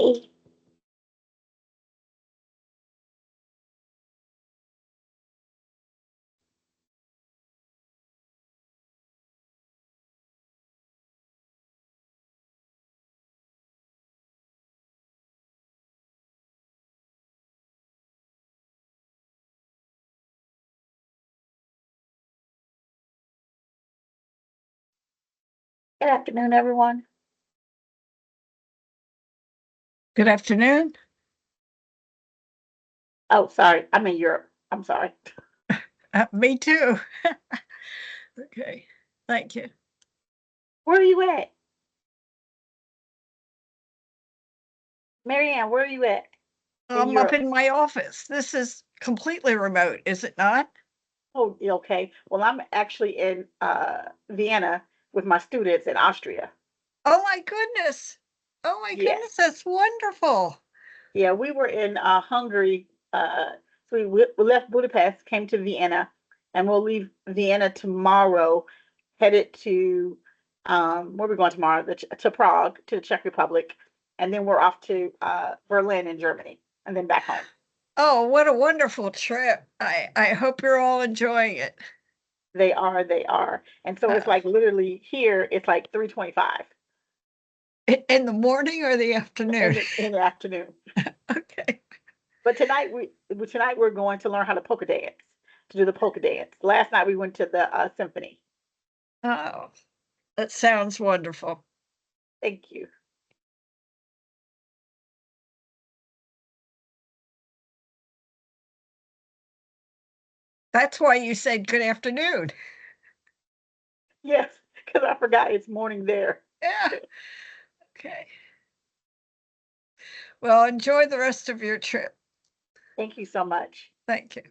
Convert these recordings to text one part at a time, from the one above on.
Hey, good afternoon, everyone. Good afternoon. Oh, sorry, I'm in Europe. I'm sorry. Me too. Okay. Thank you. Where are you at? Marianne, where are you at in I'm up Europe? in my office. This is completely remote, is it not? Oh, okay. Well, I'm actually in Vienna with my students in Austria. Oh my goodness. Oh my Yes. goodness, that's wonderful. Yeah, we were in Hungary. So we left Budapest, came to Vienna, and we'll leave Vienna tomorrow, headed to where are we going tomorrow? To Prague, to the Czech Republic, and then we're off to Berlin in Germany, and then back home. Oh, what a wonderful trip. I hope you're all enjoying it. They are, and so it's Uh, like literally here, it's like 3:25 in the morning or the afternoon? in the afternoon. Okay. But tonight we're going to learn how to polka dance, to do the polka dance. Last night we went to the symphony. Oh, that sounds wonderful. Thank you. That's why you said good afternoon. Yes, because I forgot it's morning there. Yeah. Okay. Well, enjoy the rest of your trip. Thank you so much. Thank you.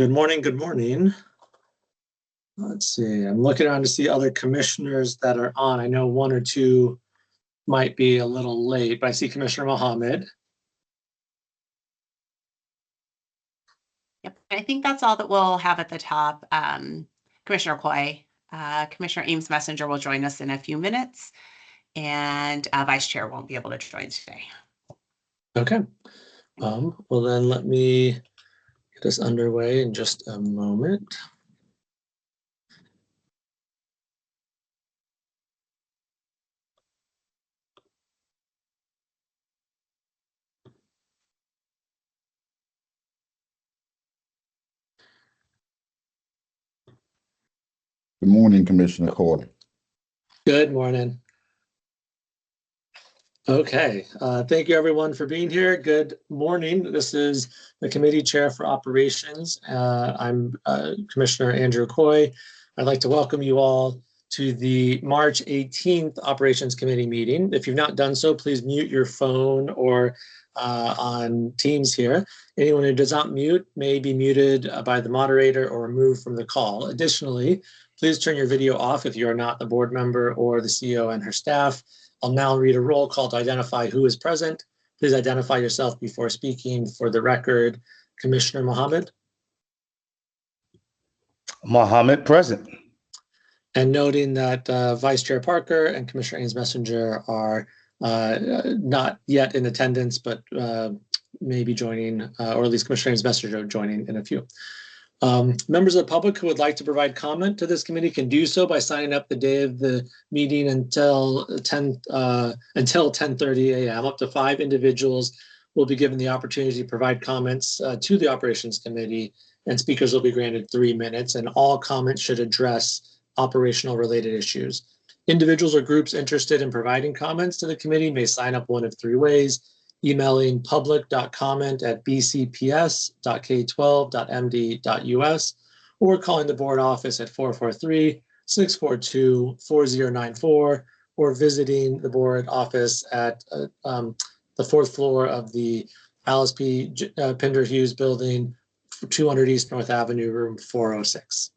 Good morning. Good morning. Let's see. I'm looking around to see other commissioners that are on. I know one or two might be a little late, but I see Commissioner Mohammed. Yep, I think that's all that we'll have at the top. Commissioner Coy, Commissioner Ames Messenger will join us in a few minutes, and Vice Chair won't be able to join today. Okay. Well, then let me get us underway in just a moment. Good morning, Commissioner Coy. Good morning. Okay, thank you everyone for being here. Good morning. This is the Committee Chair for Operations. I'm Commissioner Andrew Coy. I'd like to welcome you all to the March 18th Operations Committee meeting. If you've not done so, please mute your phone or on Teams here. Anyone who does not mute may be muted by the moderator or removed from the call. Additionally, please turn your video off if you are not the board member or the CEO and her staff. I'll now read a roll call to identify who is present. Please identify yourself before speaking. For the record, Commissioner Mohammed. Mohammed, present. And noting that Vice Chair Parker and Commissioner Ames Messenger are not yet in attendance, but may be joining, or at least Commissioner Ames Messenger joining in a few. Members of the public who would like to provide comment to this committee can do so by signing up the day of the meeting until 10:30 a.m. Up to 5 individuals will be given the opportunity to provide comments to the Operations Committee, and speakers will be granted 3 minutes, and all comments should address operational related issues. Individuals or groups interested in providing comments to the committee may sign up one of 3 ways: emailing public.comment@bcps.k12.md.us, or calling the board office at 443-642-4094, or visiting the board office at the 4th floor of the Alice P. Pinder Hughes Building, 200 East North Avenue, room 406.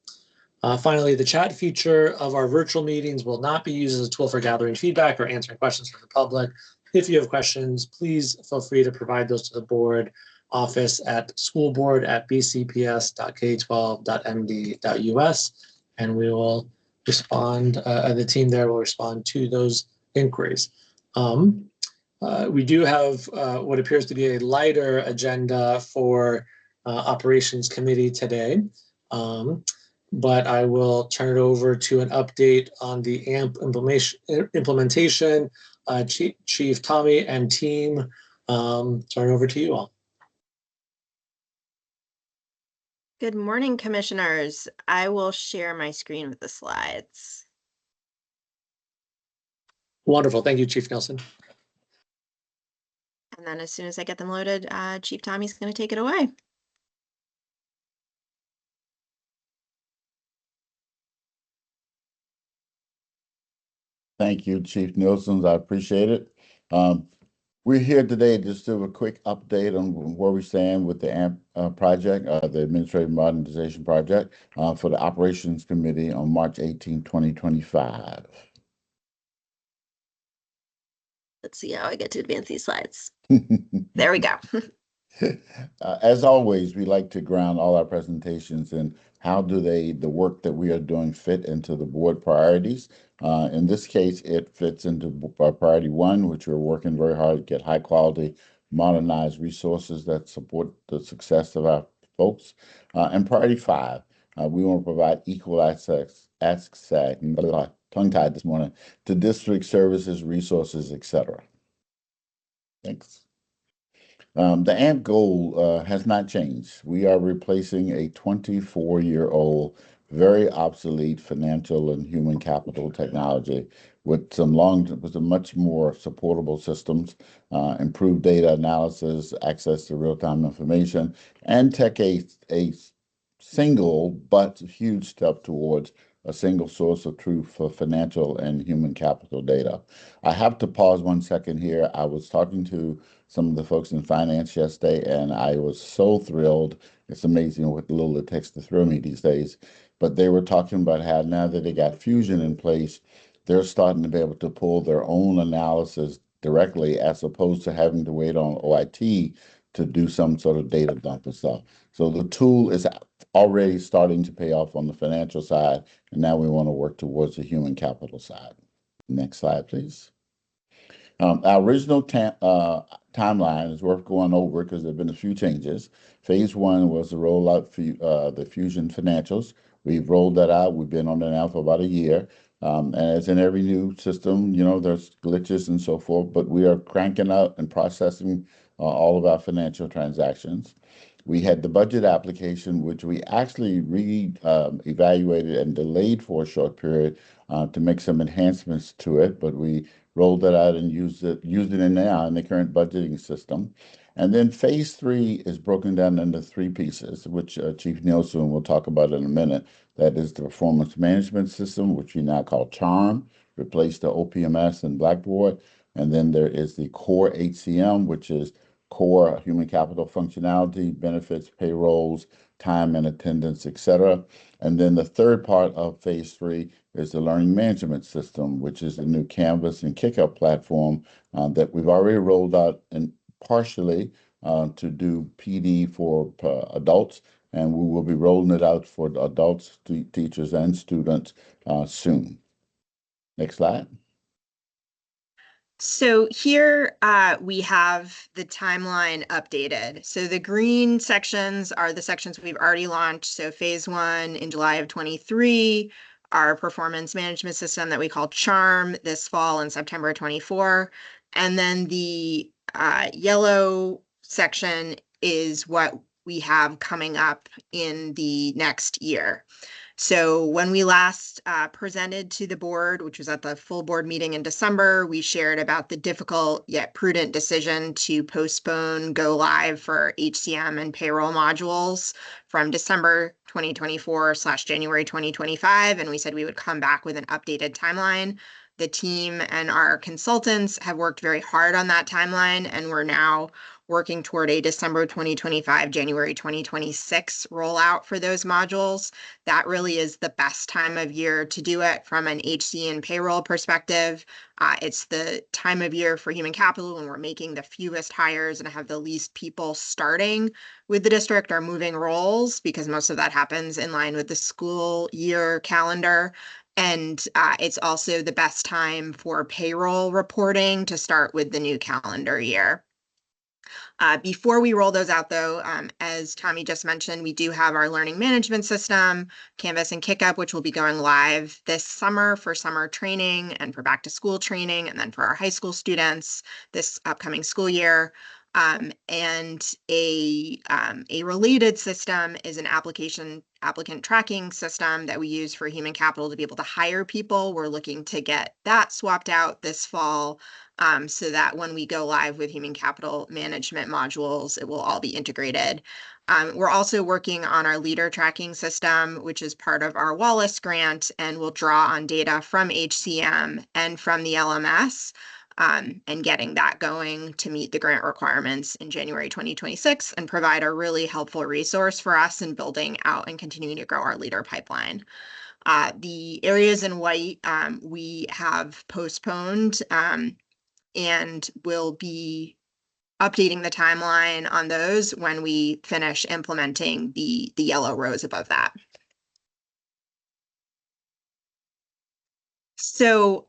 Finally, the chat feature of our virtual meetings will not be used as a tool for gathering feedback or answering questions from the public. If you have questions, please feel free to provide those to the board office at schoolboard@bcps.k12.md.us, and we will respond, the team there will respond to those inquiries. We do have what appears to be a lighter agenda for Operations Committee today, but I will turn it over to an update on the AMP implementation. Chief Tommy and team, turn over to you all. Good morning, commissioners. I will share my screen with the slides. Wonderful. Thank you, Chief Nelson. And then as soon as I get them loaded, Chief Tommy's going to take it away. Thank you, Chief Nielsen. I appreciate it. We're here today just to do a quick update on where we stand with the AMP project, the Administrative Modernization Project, for the Operations Committee on March 18, 2025. Let's see how I get to advance these slides. There we go. As always, we like to ground all our presentations in how do the work that we are doing fit into the board priorities. In this case, it fits into priority 1, which we're working very hard to get high quality, modernized resources that support the success of our folks. And priority 5, we want to provide equal access, tongue-tied this morning, to district services, resources, etc. Thanks. The AMP goal has not changed. We are replacing a 24-year-old, very obsolete financial and human capital technology with some much more supportable systems, improved data analysis, access to real-time information, and take a single but huge step towards a single source of truth for financial and human capital data. I have to pause 1 second here. I was talking to some of the folks in finance yesterday, and I was so thrilled It's amazing what little it takes to throw me these days. But they were talking about how now that they got Fusion in place, they're starting to be able to pull their own analysis directly as opposed to having to wait on OIT to do some sort of data dump and stuff. So the tool is already starting to pay off on the financial side, and now we want to work towards the human capital side. Next slide, please. Our original timeline is worth going over because there have been a few changes. Phase one was the rollout for the Fusion financials. We've rolled that out. We've been on it now for about a year. And as in every new system, there's glitches and so forth, but we are cranking out and processing all of our financial transactions. We had the budget application, which we actually evaluated and delayed for a short period to make some enhancements to it, but we rolled that out and using it now in the current budgeting system. And then phase three is broken down into three pieces, which Chief Nielsen will talk about in a minute. That is the performance management system, which we now call CHARM, replaced the OPMS and Blackboard. And then there is the core HCM, which is core human capital functionality, benefits, payrolls, time and attendance, etc. And then the third part of phase three is the learning management system, which is the new Canvas and KickUp platform that we've already rolled out and partially to do PD for adults, and we will be rolling it out for adults, teachers, and students soon. Next slide. So here we have the timeline updated. So the green sections are the sections we've already launched. So phase one in July of 23, our performance management system that we call CHARM this fall in September 24. And then the yellow section is what we have coming up in the next year. So when we last presented to the board, which was at the full board meeting in December, we shared about the difficult yet prudent decision to postpone go live for HCM and payroll modules from December 2024/January 2025. And we said we would come back with an updated timeline. The team and our consultants have worked very hard on that timeline, and we're now working toward a December 2025, January 2026 rollout for those modules. That really is the best time of year to do it from an HC and payroll perspective. It's the time of year for human capital when we're making the fewest hires and have the least people starting with the district or moving roles, because most of that happens in line with the school year calendar. And it's also the best time for payroll reporting to start with the new calendar year. Before we roll those out, though, as Tommy just mentioned, we do have our learning management system, Canvas and KickUp, which will be going live this summer for summer training and for back to school training, and then for our high school students this upcoming school year. And a related system is an applicant tracking system that we use for human capital to be able to hire people. We're looking to get that swapped out this fall so that when we go live with human capital management modules, it will all be integrated. We're also working on our leader tracking system, which is part of our Wallace grant, and will draw on data from HCM and from the LMS. And getting that going to meet the grant requirements in January 2026 and provide a really helpful resource for us in building out and continuing to grow our leader pipeline. The areas in white we have postponed and will be updating the timeline on those when we finish implementing the yellow rows above that. So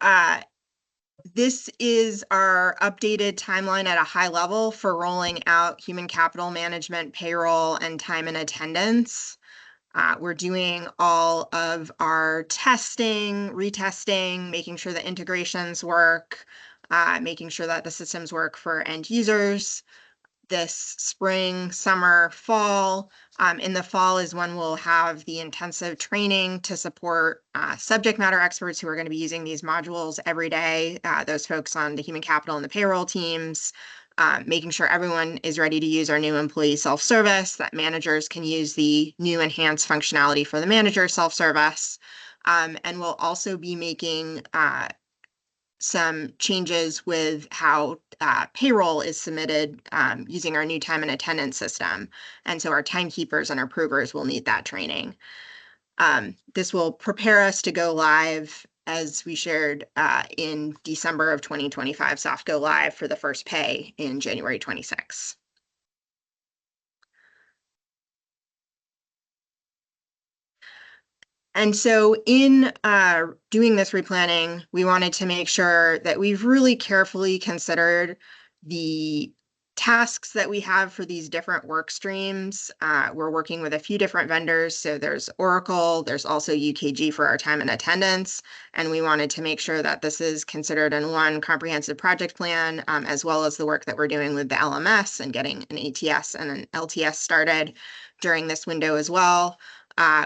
this is our updated timeline at a high level for rolling out human capital management, payroll, and time and attendance. We're doing all of our testing, retesting, making sure the integrations work, making sure that the systems work for end users. This spring, summer, fall. In the fall is when we'll have the intensive training to support subject matter experts who are going to be using these modules every day, those folks on the human capital and the payroll teams, making sure everyone is ready to use our new employee self-service, that managers can use the new enhanced functionality for the manager self-service. And we'll also be making some changes with how payroll is submitted using our new time and attendance system. And so our timekeepers and our provers will need that training. This will prepare us to go live, as we shared in December of 2025, soft go live for the first pay in January 26. And so in doing this replanning, we wanted to make sure that we've really carefully considered the tasks that we have for these different work streams. We're working with a few different vendors. So there's Oracle, there's also UKG for our time and attendance. And we wanted to make sure that this is considered in one comprehensive project plan, as well as the work that we're doing with the LMS and getting an ATS and an LTS started during this window as well.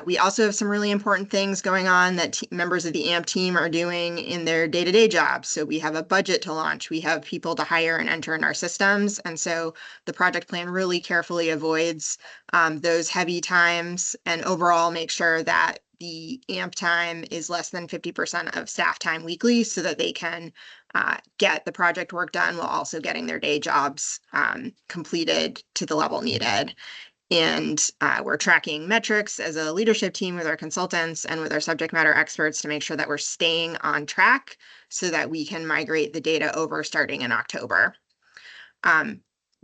We also have some really important things going on that members of the AMP team are doing in their day-to-day jobs. So we have a budget to launch. We have people to hire and enter in our systems. And so the project plan really carefully avoids those heavy times and overall make sure that the AMP time is less than 50% of staff time weekly so that they can get the project work done while also getting their day jobs completed to the level needed. And we're tracking metrics as a leadership team with our consultants and with our subject matter experts to make sure that we're staying on track so that we can migrate the data over starting in October.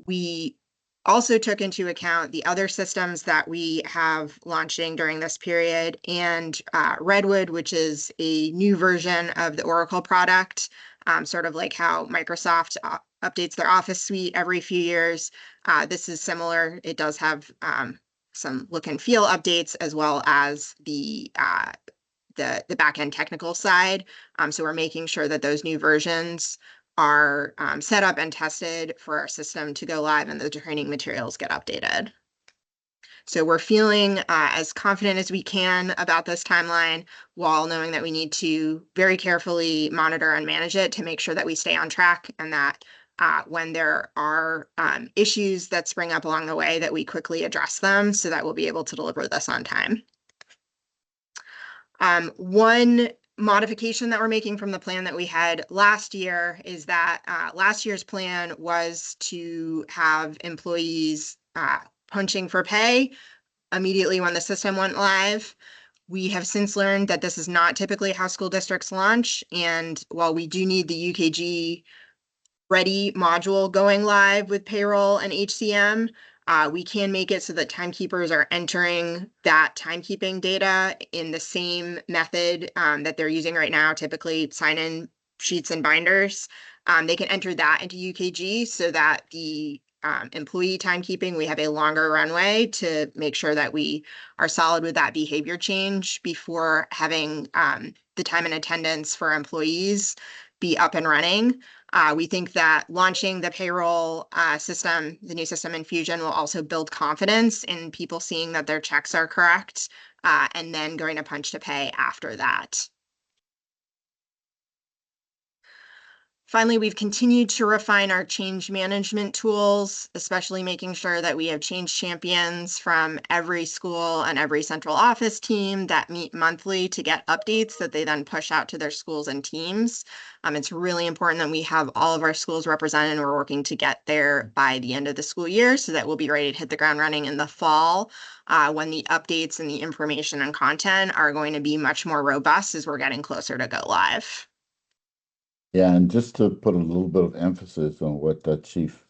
We also took into account the other systems that we have launching during this period and Redwood, which is a new version of the Oracle product, sort of like how Microsoft updates their Office suite every few years. This is similar. It does have some look and feel updates as well as the back-end technical side. So we're making sure that those new versions are set up and tested for our system to go live and the training materials get updated. So we're feeling as confident as we can about this timeline while knowing that we need to very carefully monitor and manage it to make sure that we stay on track and that when there are issues that spring up along the way that we quickly address them so that we'll be able to deliver this on time. One modification that we're making from the plan that we had last year is that last year's plan was to have employees punching for pay immediately when the system went live. We have since learned that this is not typically how school districts launch. And while we do need the UKG ready module going live with payroll and HCM, we can make it so that timekeepers are entering that timekeeping data in the same method that they're using right now, typically sign-in sheets and binders. They can enter that into UKG so that the employee timekeeping, we have a longer runway to make sure that we are solid with that behavior change before having the time and attendance for employees be up and running. We think that launching the payroll system, the new system in Fusion, will also build confidence in people seeing that their checks are correct and then going to punch to pay after that. Finally, we've continued to refine our change management tools, especially making sure that we have change champions from every school and every central office team that meet monthly to get updates that they then push out to their schools and teams. It's really important that we have all of our schools represented and we're working to get there by the end of the school year so that we'll be ready to hit the ground running in the fall when the updates and the information and content are going to be much more robust as we're getting closer to go live. Yeah, and just to put a little bit of emphasis on what Chief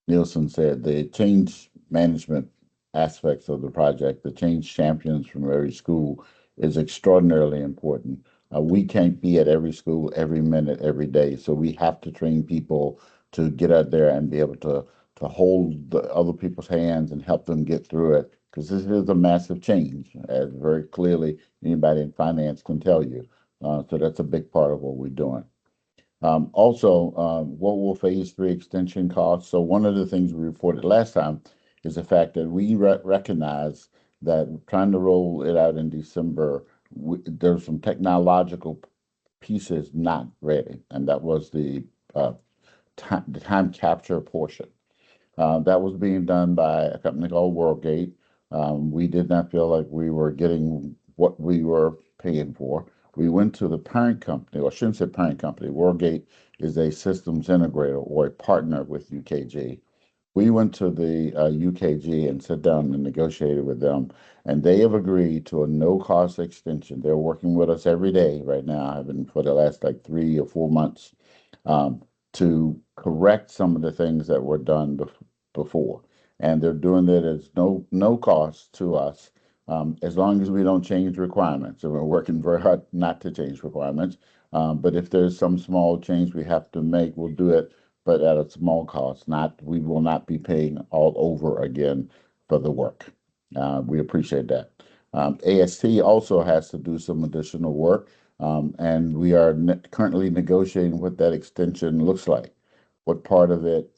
Nielsen said, the change management aspects of the project, the change champions from every school is extraordinarily important. We can't be at every school every minute, every day. So we have to train people to get out there and be able to hold the other people's hands and help them get through it. Because this is a massive change, as very clearly anybody in finance can tell you. So that's a big part of what we're doing. Also, what will phase 3 extension cost? So one of the things we reported last time is the fact that we recognize that trying to roll it out in December, there's some technological pieces not ready, and that was the time capture portion. That was being done by a company called WorldGate. We did not feel like we were getting what we were paying for. We went to the parent company, or I shouldn't say parent company. Worldgate is a systems integrator or a partner with UKG. We went to the UKG and sat down and negotiated with them, and they have agreed to a no-cost extension. They're working with us every day right now. I've been for the last like 3 or 4 months to correct some of the things that were done before, and they're doing that as no cost to us, as long as we don't change requirements. And we're working very hard not to change requirements. But if there's some small change we have to make, we'll do it, but at a small cost. We will not be paying all over again for the work. We appreciate that. AST also has to do some additional work, and we are currently negotiating what that extension looks like. What part of it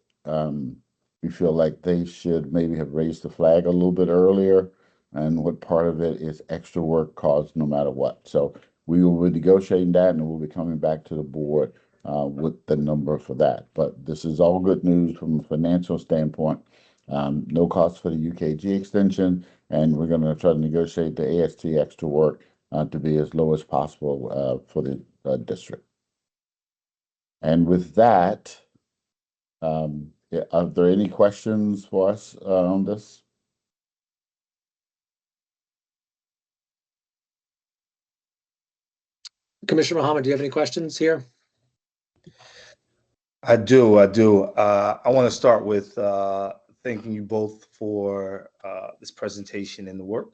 we feel like they should maybe have raised the flag a little bit earlier, and what part of it is extra work caused no matter what. So we will be negotiating that, and we'll be coming back to the board with the number for that. But this is all good news from a financial standpoint. No cost for the UKG extension, and we're going to try to negotiate the AST extra work to be as low as possible for the district. And with that, are there any questions for us on this? Commissioner Mohammed, do you have any questions here? I do. I want to start with thanking you both for this presentation and the work,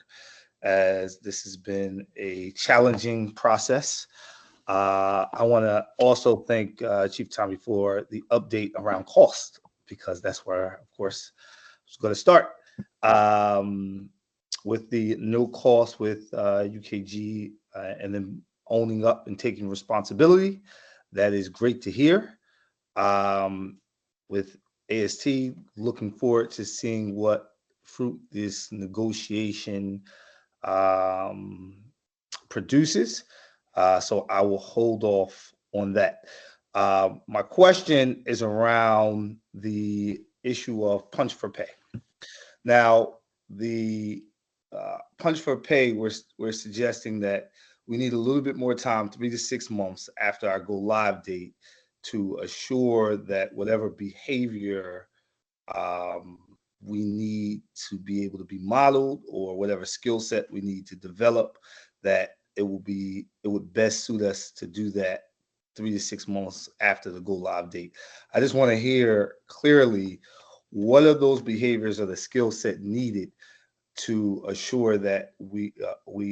as this has been a challenging process. I want to also thank Chief Tommy for the update around cost, because that's where, of course, I was going to start. With the no cost with UKG and then owning up and taking responsibility, that is great to hear. With AST, looking forward to seeing what fruit this negotiation produces. So I will hold off on that. My question is around the issue of punch for pay. Now, the punch for pay, we're suggesting that we need a little bit more time, 3 to 6 months after our go live date, to assure that whatever behavior we need to be able to be modeled, or whatever skill set we need to develop, that it would best suit us to do that 3 to 6 months after the go live date. I just want to hear clearly, what are those behaviors or the skill set needed to assure that we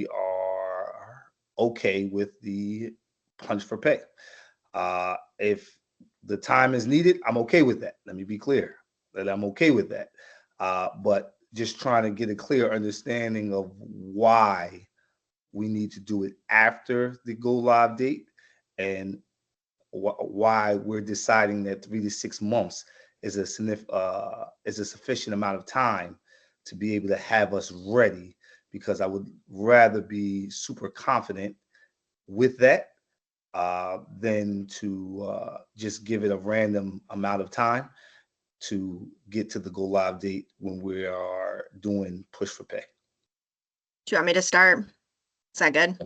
are okay with the punch for pay. If the time is needed, I'm okay with that. Let me be clear that I'm okay with that. But just trying to get a clear understanding of why we need to do it after the go live date, and why we're deciding that 3 to 6 months is a sufficient amount of time to be able to have us ready, because I would rather be super confident with that than to just give it a random amount of time to get to the go live date when we are doing push for pay. Do you want me to start? Is that good?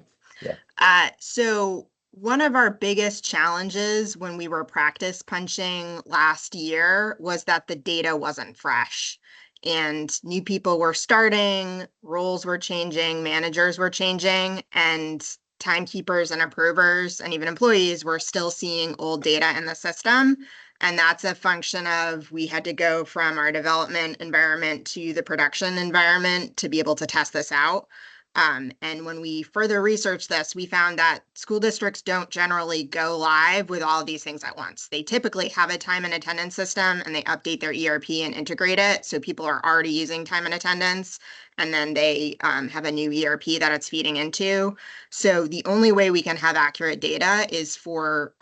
Yeah. So one of our biggest challenges when we were practice punching last year was that the data wasn't fresh, and new people were starting, roles were changing, managers were changing, and timekeepers and approvers and even employees were still seeing old data in the system. And that's a function of, we had to go from our development environment to the production environment to be able to test this out. And when we further researched this, we found that school districts don't generally go live with all of these things at once. They typically have a time and attendance system, and they update their ERP and integrate it, so people are already using time and attendance, and then they have a new ERP that it's feeding into. So the only way we can have accurate data is for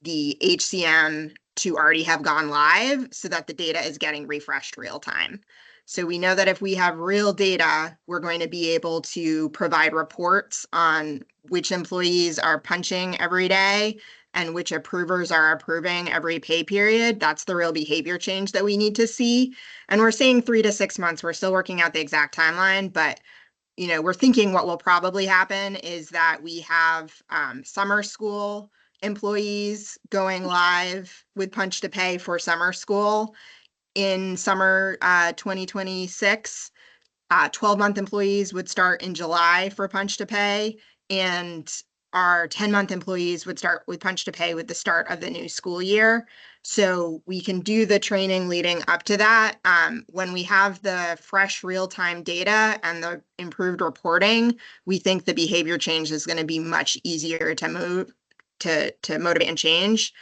the HCM to already have gone live, so that the data is getting refreshed real time. So we know that if we have real data, we're going to be able to provide reports on which employees are punching every day and which approvers are approving every pay period. That's the real behavior change that we need to see. And we're saying 3 to 6 months. We're still working out the exact timeline, but we're thinking what will probably happen is that we have summer school employees going live with Punch to Pay for summer school in summer 2026. 12-month employees would start in July for Punch to Pay, and our 10-month employees would start with Punch to Pay with the start of the new school year. So we can do the training leading up to that. When we have the fresh real-time data and the improved reporting, we think the behavior change is going to be much easier to move to motivate and change.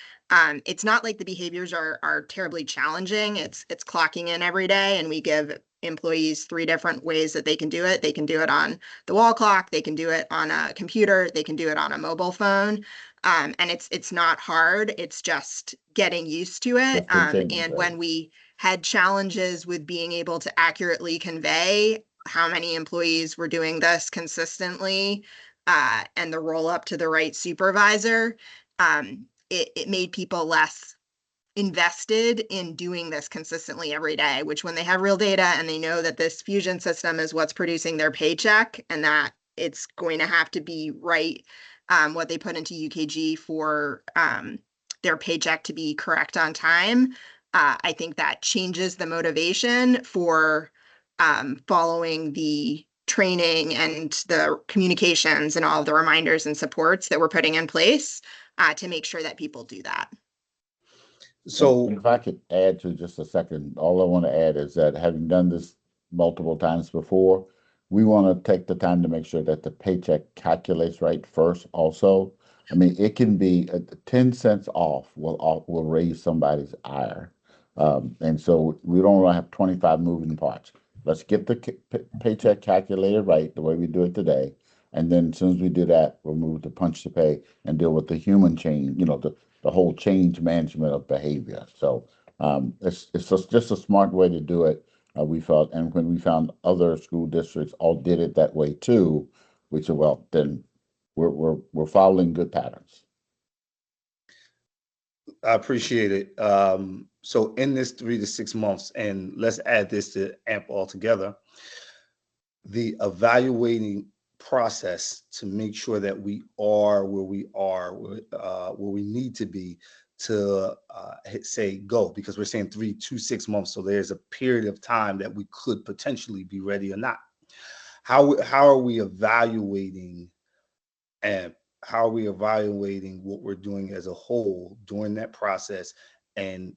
It's not like the behaviors are terribly challenging. It's clocking in every day, and we give employees 3 different ways that they can do it. They can do it on the wall clock, they can do it on a computer, they can do it on a mobile phone. And it's not hard. It's just getting used to it. Just the change, And right. when we had challenges with being able to accurately convey how many employees were doing this consistently, and the roll up to the right supervisor, it made people less invested in doing this consistently every day, which when they have real data and they know that this fusion system is what's producing their paycheck and that it's going to have to be right, what they put into UKG for their paycheck to be correct on time, I think that changes the motivation for following the training and the communications and all of the reminders and supports that we're putting in place to make sure that people do that. So And if I could add to just a second, all I want to add is that having done this multiple times before, we want to take the time to make sure that the paycheck calculates right first also. I mean, it can be 10 cents off will raise somebody's ire. And so we don't want to have 25 moving parts. Let's get the paycheck calculated right the way we do it today. And then as soon as we do that, we'll move to Punch to Pay and deal with the human change, the whole change management of behavior. So it's just a smart way to do it. We felt, and when we found other school districts all did it that way too, we said, well, then we're following good patterns. I appreciate it. So in this 3 to 6 months, and let's add this to AMP altogether, the evaluating process to make sure that we are where we need to be to say go, because we're saying 3 to 6 months. So there's a period of time that we could potentially be ready or not. How are we evaluating AMP? How are we evaluating what we're doing as a whole during that process? And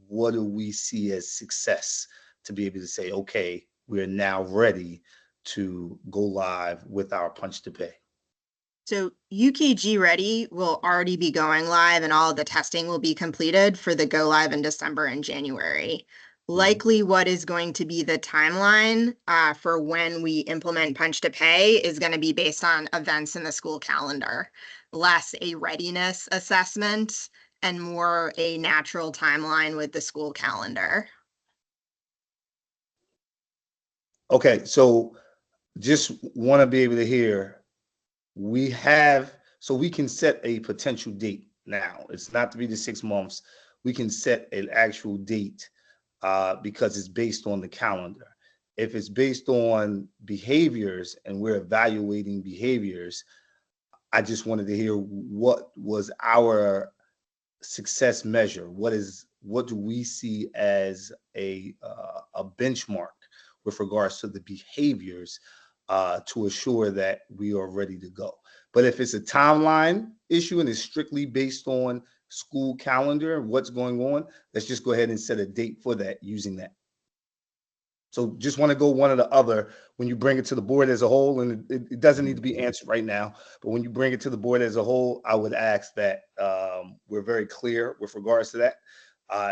what do we see as success to be able to say, okay, we're now ready to go live with our Punch to Pay? So UKG Ready will already be going live and all of the testing will be completed for the go live in December and January. Likely what is going to be the timeline for when we implement Punch to Pay is going to be based on events in the school calendar, less a readiness assessment and more a natural timeline with the school calendar. Okay, so just want to be able to hear, so we can set a potential date now. It's not 3 to 6 months. We can set an actual date because it's based on the calendar. If it's based on behaviors and we're evaluating behaviors, I just wanted to hear what was our success measure. What do we see as a benchmark with regards to the behaviors to assure that we are ready to go? But if it's a timeline issue and it's strictly based on school calendar and what's going on, let's just go ahead and set a date for that using that. So just want to go one or the other when you bring it to the board as a whole, and it doesn't need to be answered right now, but when you bring it to the board as a whole, I would ask that we're very clear with regards to that.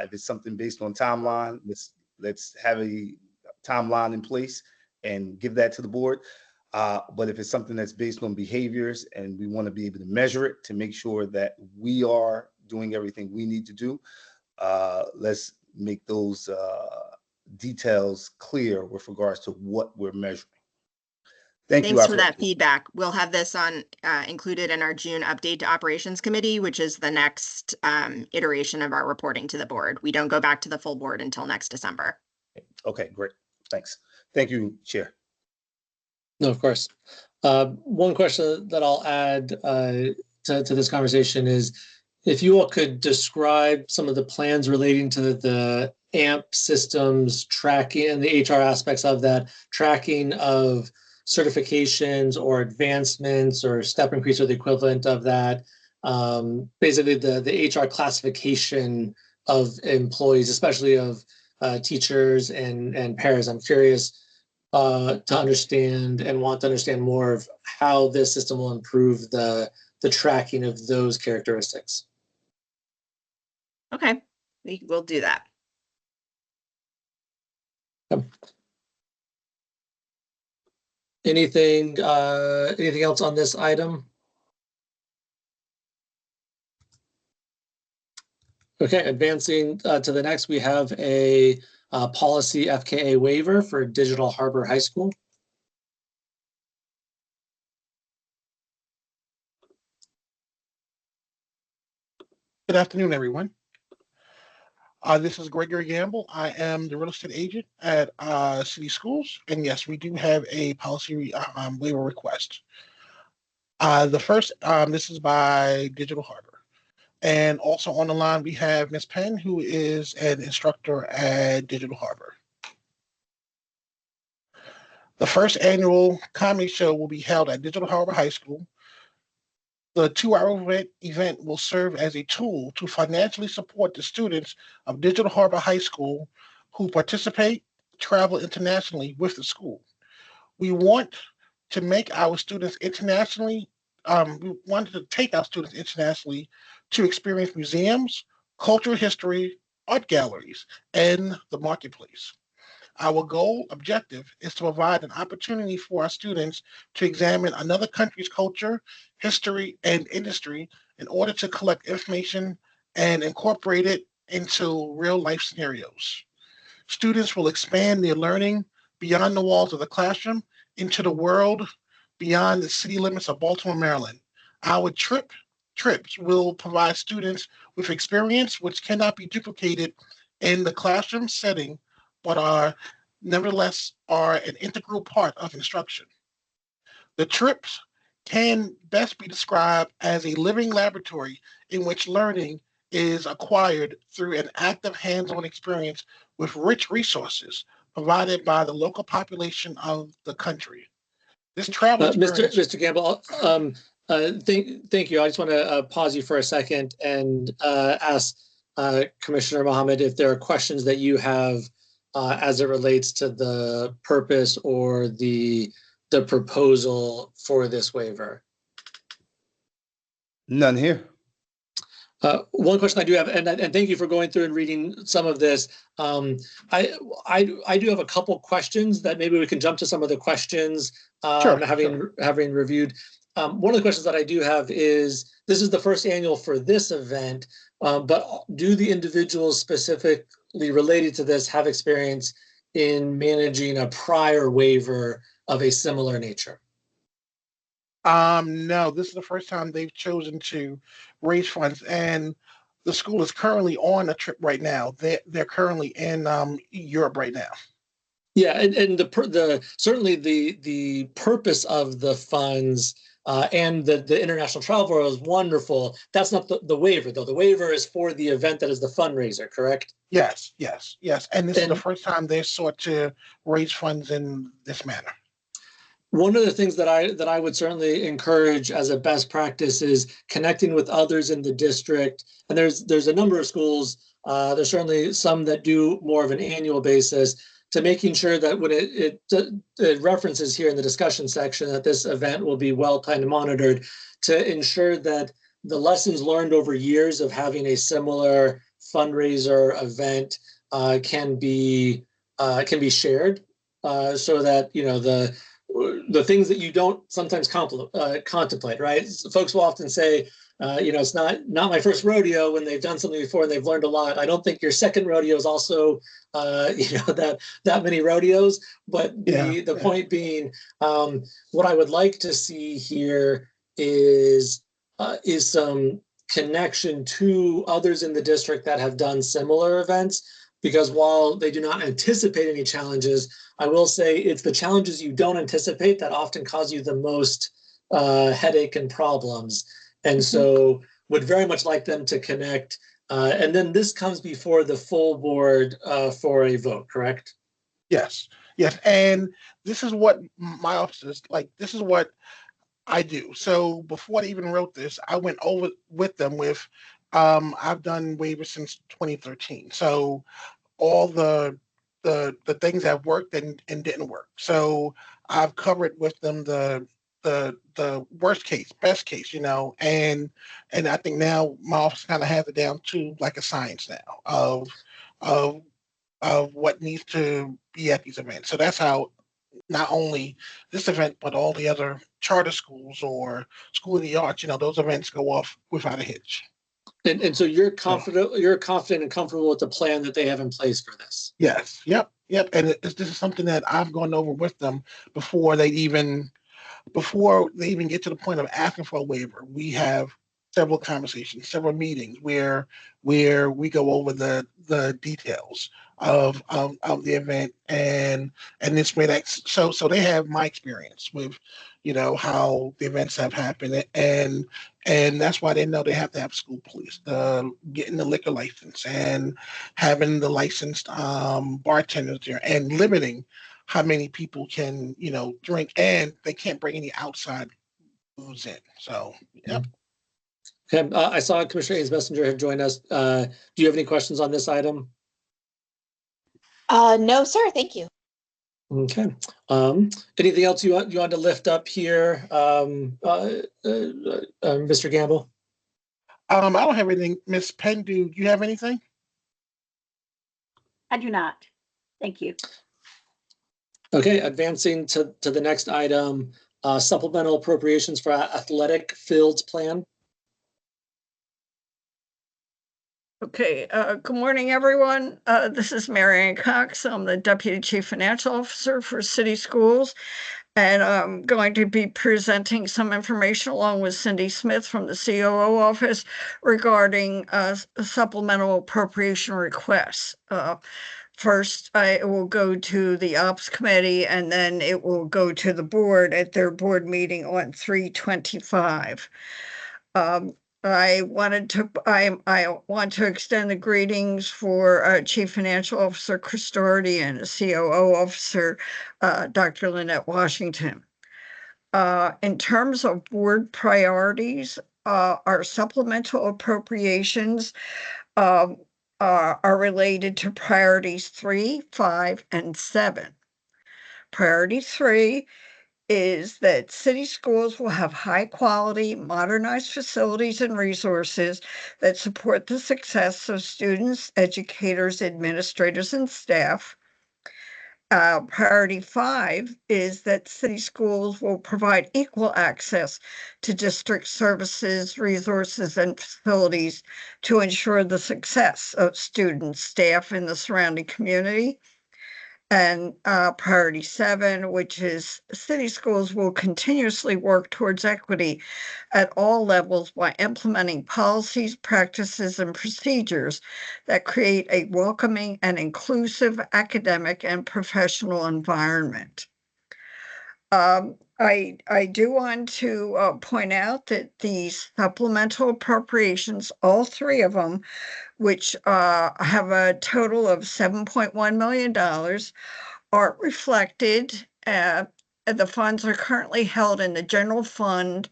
If it's something based on timeline, let's have a timeline in place and give that to the board. But if it's something that's based on behaviors and we want to be able to measure it to make sure that we are doing everything we need to do, let's make those details clear with regards to what we're measuring. Thank you. Thanks for that feedback. We'll have this on included in our June update to Operations Committee, which is the next iteration of our reporting to the board. We don't go back to the full board until next December. Okay, great. Thanks. Thank you, Chair. No, of course. One question that I'll add to this conversation is if you all could describe some of the plans relating to the AMP systems tracking and the HR aspects of that, tracking of certifications or advancements or step increase or the equivalent of that. Basically, the HR classification of employees, especially of teachers and paras. I'm curious to understand and want to understand more of how this system will improve the tracking of those characteristics. Okay, we will do that. Anything else on this item? Okay, advancing to the next, we have a policy FKA waiver for Digital Harbor High School. Good afternoon, everyone. This is Gregory Gamble. I am the real estate agent at City Schools. And yes, we do have a policy waiver request. This is by Digital Harbor. And also on the line, we have Ms. Penn, who is an instructor at Digital Harbor. The first annual comedy show will be held at Digital Harbor High School. The 2-hour event will serve as a tool to financially support the students of Digital Harbor High School who participate, travel internationally with the school. We want to make our students internationally, we wanted to take our students internationally to experience museums, cultural history, art galleries, and the marketplace. Our objective is to provide an opportunity for our students to examine another country's culture, history, and industry in order to collect information and incorporate it into real-life scenarios. Students will expand their learning beyond the walls of the classroom into the world beyond the city limits of Baltimore, Maryland. Our trips will provide students with experience which cannot be duplicated in the classroom setting, but nevertheless are an integral part of instruction. The trips can best be described as a living laboratory in which learning is acquired through an active hands-on experience with rich resources provided by the local population of the country. This travel experience... Mr. Gamble, thank you. I just want to pause you for a second and ask Commissioner Mohammed if there are questions that you have as it relates to the purpose or the proposal for this waiver. None here. One question I do have, and thank you for going through and reading some of this. I do have a couple questions that maybe we can jump to some of the questions having reviewed. One of the questions that I do have is, this is the first annual for this event, but do the individuals specifically related to this have experience in managing a prior waiver of a similar nature? No, this is the first time they've chosen to raise funds, and the school is currently on a trip right now. They're currently in Europe right now. Yeah, and certainly the purpose of the funds and the international travel is wonderful. That's not the waiver, though. The waiver is for the event that is the fundraiser, correct? Yes. And this is the first time they've sought to raise funds in this manner. One of the things that I would certainly encourage as a best practice is connecting with others in the district. And there's a number of schools, there's certainly some that do more of an annual basis, to making sure that when it references here in the discussion section that this event will be well planned and monitored, to ensure that the lessons learned over years of having a similar fundraiser event can be shared, so that the things that you don't sometimes contemplate, right? Folks will often say, it's not my first rodeo when they've done something before and they've learned a lot. I don't think your second rodeo is also, that many rodeos. But the point being, what I would like to see here is some connection to others in the district that have done similar events, because while they do not anticipate any challenges, I will say it's the challenges you don't anticipate that often cause you the most headache and problems. And so would very much like them to connect. And then this comes before the full board for a vote, correct? Yes, yes. And this is what my office is like. This is what I do. So before I even wrote this, I went over with them with, I've done waivers since 2013. So all the things that worked and didn't work. So I've covered with them the worst case, best case, and I think now my office kind of has it down to like a science now of of what needs to be at these events. So that's how not only this event, but all the other charter schools or School of the Arts, those events go off without a hitch. And so you're confident and comfortable with the plan that they have in place for this? Yes. Yep. Yep. And this is something that I've gone over with them before they even get to the point of asking for a waiver. We have several conversations, several meetings where we go over the details of the event and this way that so they have my experience with how the events have happened, and that's why they know they have to have school police, getting the liquor license and having the licensed bartenders there and limiting how many people can drink, and they can't bring any outside booze in. So yep. Okay, I saw Commissioner Ames Messenger had joined us. Do you have any questions on this item? No, sir. Thank you. Okay. Anything else you want to lift up here, Mr. Gamble? I don't have anything. Ms. Penn, do you have anything? I do not. Thank you. Okay, advancing to the next item, supplemental appropriations for athletic fields plan. Okay, good morning, everyone. This is Marianne Cox. I'm the Deputy Chief Financial Officer for City Schools, and I'm going to be presenting some information along with Cindy Smith from the COO office regarding supplemental appropriation requests. First, it will go to the Ops Committee, and then it will go to the board at their board meeting on 3/25. I want to extend the greetings for Chief Financial Officer Chris Doherty and COO Officer Dr. Lynette Washington. In terms of board priorities, our supplemental appropriations are related to priorities 3, 5, and 7. Priority 3 is that city schools will have high quality, modernized facilities and resources that support the success of students, educators, administrators, and staff. Priority 5 is that city schools will provide equal access to district services, resources, and facilities to ensure the success of students, staff, and the surrounding community. And priority 7, which is city schools will continuously work towards equity at all levels by implementing policies, practices, and procedures that create a welcoming and inclusive academic and professional environment. I do want to point out that these supplemental appropriations, all 3 of them, which have a total of $7.1 million, are reflected. The funds are currently held in the general fund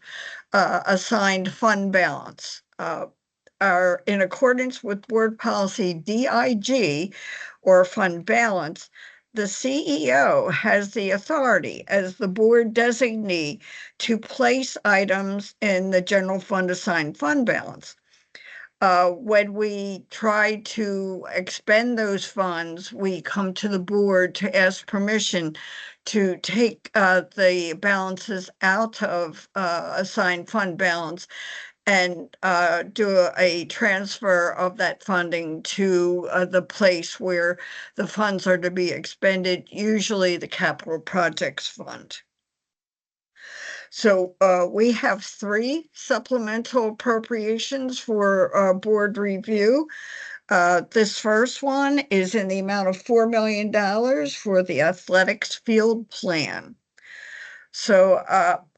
assigned fund balance. Are in accordance with board policy DIG, or fund balance. The CEO has the authority as the board designee to place items in the general fund assigned fund balance. When we try to expend those funds, we come to the board to ask permission to take the balances out of assigned fund balance and do a transfer of that funding to the place where the funds are to be expended, usually the capital projects fund. So we have 3 supplemental appropriations for board review. This first one is in the amount of $4 million for the athletics field plan. So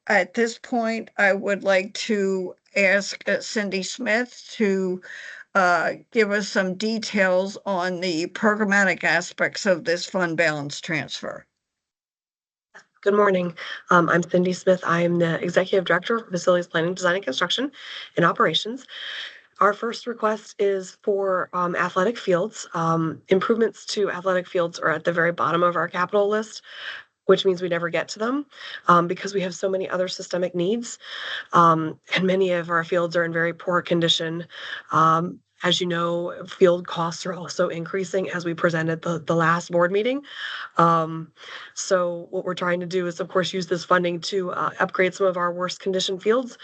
at this point, I would like to ask Cindy Smith to give us some details on the programmatic aspects of this fund balance transfer. Good morning. I'm Cindy Smith. I am the Executive Director of Facilities Planning, Design, and Construction and Operations. Our first request is for athletic fields. Improvements to athletic fields are at the very bottom of our capital list, which means we never get to them because we have so many other systemic needs. And many of our fields are in very poor condition. As you know, field costs are also increasing as we presented the last board meeting. So what we're trying to do is, of course, use this funding to upgrade some of our worst condition fields.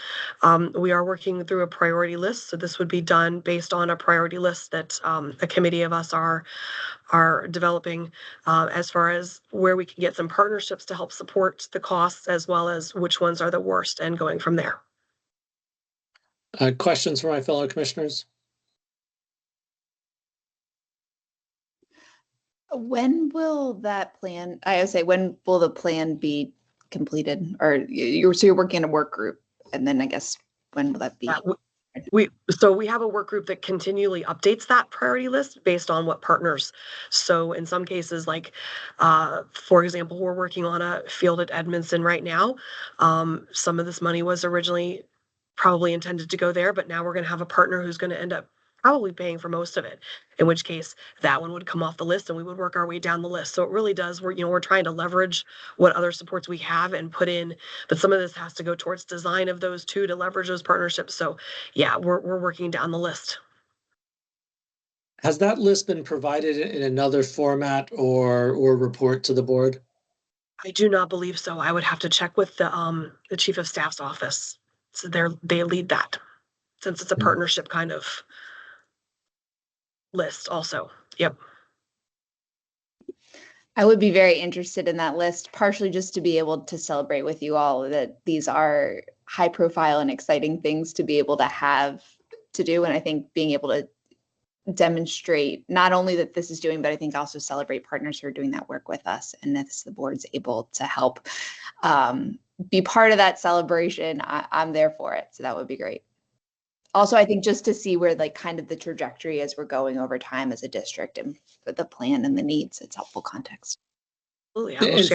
We are working through a priority list. So this would be done based on a priority list that a committee of us are developing as far as where we can get some partnerships to help support the costs, as well as which ones are the worst, and going from there. Questions for my fellow commissioners? When will that plan, I would say, when will the plan be completed? Or you're working in a work group, and then I guess when will that be? We have a work group that continually updates that priority list based on what partners. So in some cases, like for example, we're working on a field at Edmondson right now. Some of this money was originally probably intended to go there, but now we're going to have a partner who's going to end up probably paying for most of it, in which case that one would come off the list and we would work our way down the list. So it really does, we're trying to leverage what other supports we have and put in, but some of this has to go towards design of those two to leverage those partnerships. So yeah, we're working down the list. Has that list been provided in another format or report to the board? I do not believe so. I would have to check with the chief of staff's office. So they lead that, since it's a partnership kind of list also. Yep. I would be very interested in that list, partially just to be able to celebrate with you all that these are high profile and exciting things to be able to have to do. And I think being able to demonstrate not only that this is doing, but I think also celebrate partners who are doing that work with us. And if the board's able to help be part of that celebration, I'm there for it. So that would be great. Also, I think just to see where like kind of the trajectory as we're going over time as a district and the plan and the needs, it's helpful context. Absolutely. And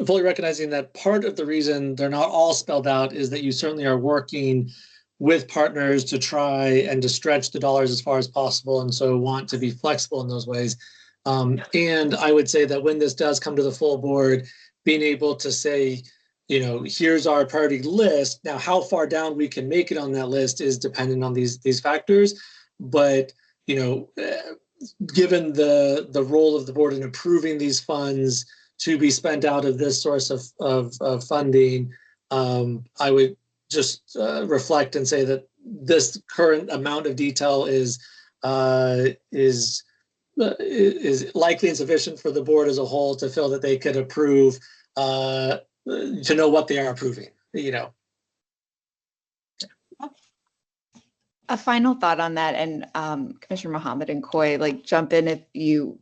fully recognizing that part of the reason they're not all spelled out is that you certainly are working with partners to try and to stretch the dollars as far as possible, and so want to be flexible in those ways. And I would say that when this does come to the full board, being able to say, here's our priority list. Now, how far down we can make it on that list is dependent on these factors. But, given the role of the board in approving these funds to be spent out of this source of funding, I would just reflect and say that this current amount of detail is likely insufficient for the board as a whole to feel that they could approve to know what they are approving, A final thought on that, and Commissioner Mohammed and Coy, jump in if you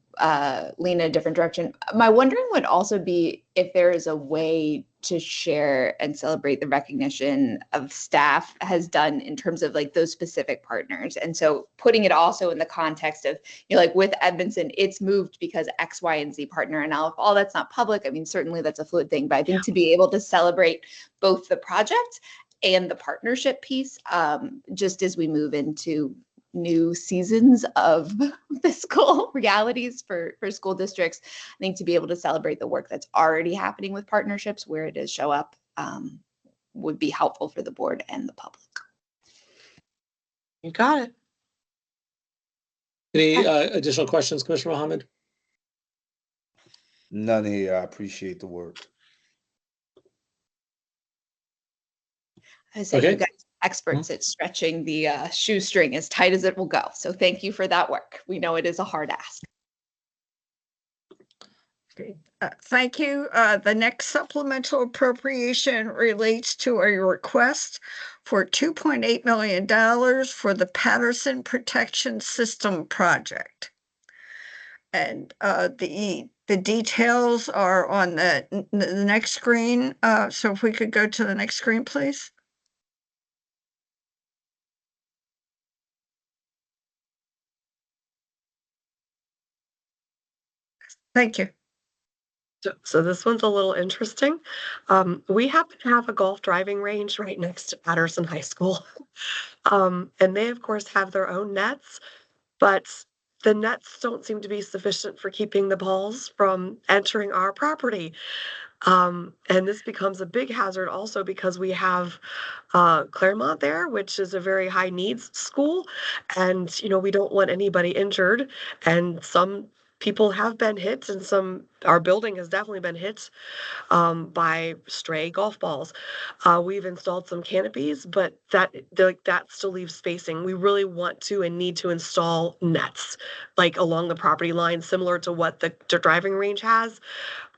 lean in a different direction. My wondering would also be if there is a way to share and celebrate the recognition of staff has done in terms of those specific partners. And so putting it also in the context of, with Edmondson, it's moved because X, Y, and Z partner. And now if all that's not public, I mean, certainly that's a fluid thing, but I think to be able to celebrate both the project and the partnership piece, just as we move into new seasons of fiscal realities for school districts, I think to be able to celebrate the work that's already happening with partnerships where it does show up would be helpful for the board and the public. You got it. Any additional questions, Commissioner Mohammed? None here. I appreciate the work. I say you guys are experts at stretching the shoestring as tight as it will go. So thank you for that work. We know it is a hard ask. Okay. Thank you. The next supplemental appropriation relates to a request for $2.8 million for the Patterson Protection System project. And the details are on the next screen. So if we could go to the next screen, please. Thank you. So this one's a little interesting. We happen to have a golf driving range right next to Patterson High School. And they, of course, have their own nets, but the nets don't seem to be sufficient for keeping the balls from entering our property. And this becomes a big hazard also because we have Claremont there, which is a very high needs school. And, you know, we don't want anybody injured. And some people have been hit, and our building has definitely been hit by stray golf balls. We've installed some canopies, but that still leaves spacing. We really want to and need to install nets like along the property line, similar to what the driving range has,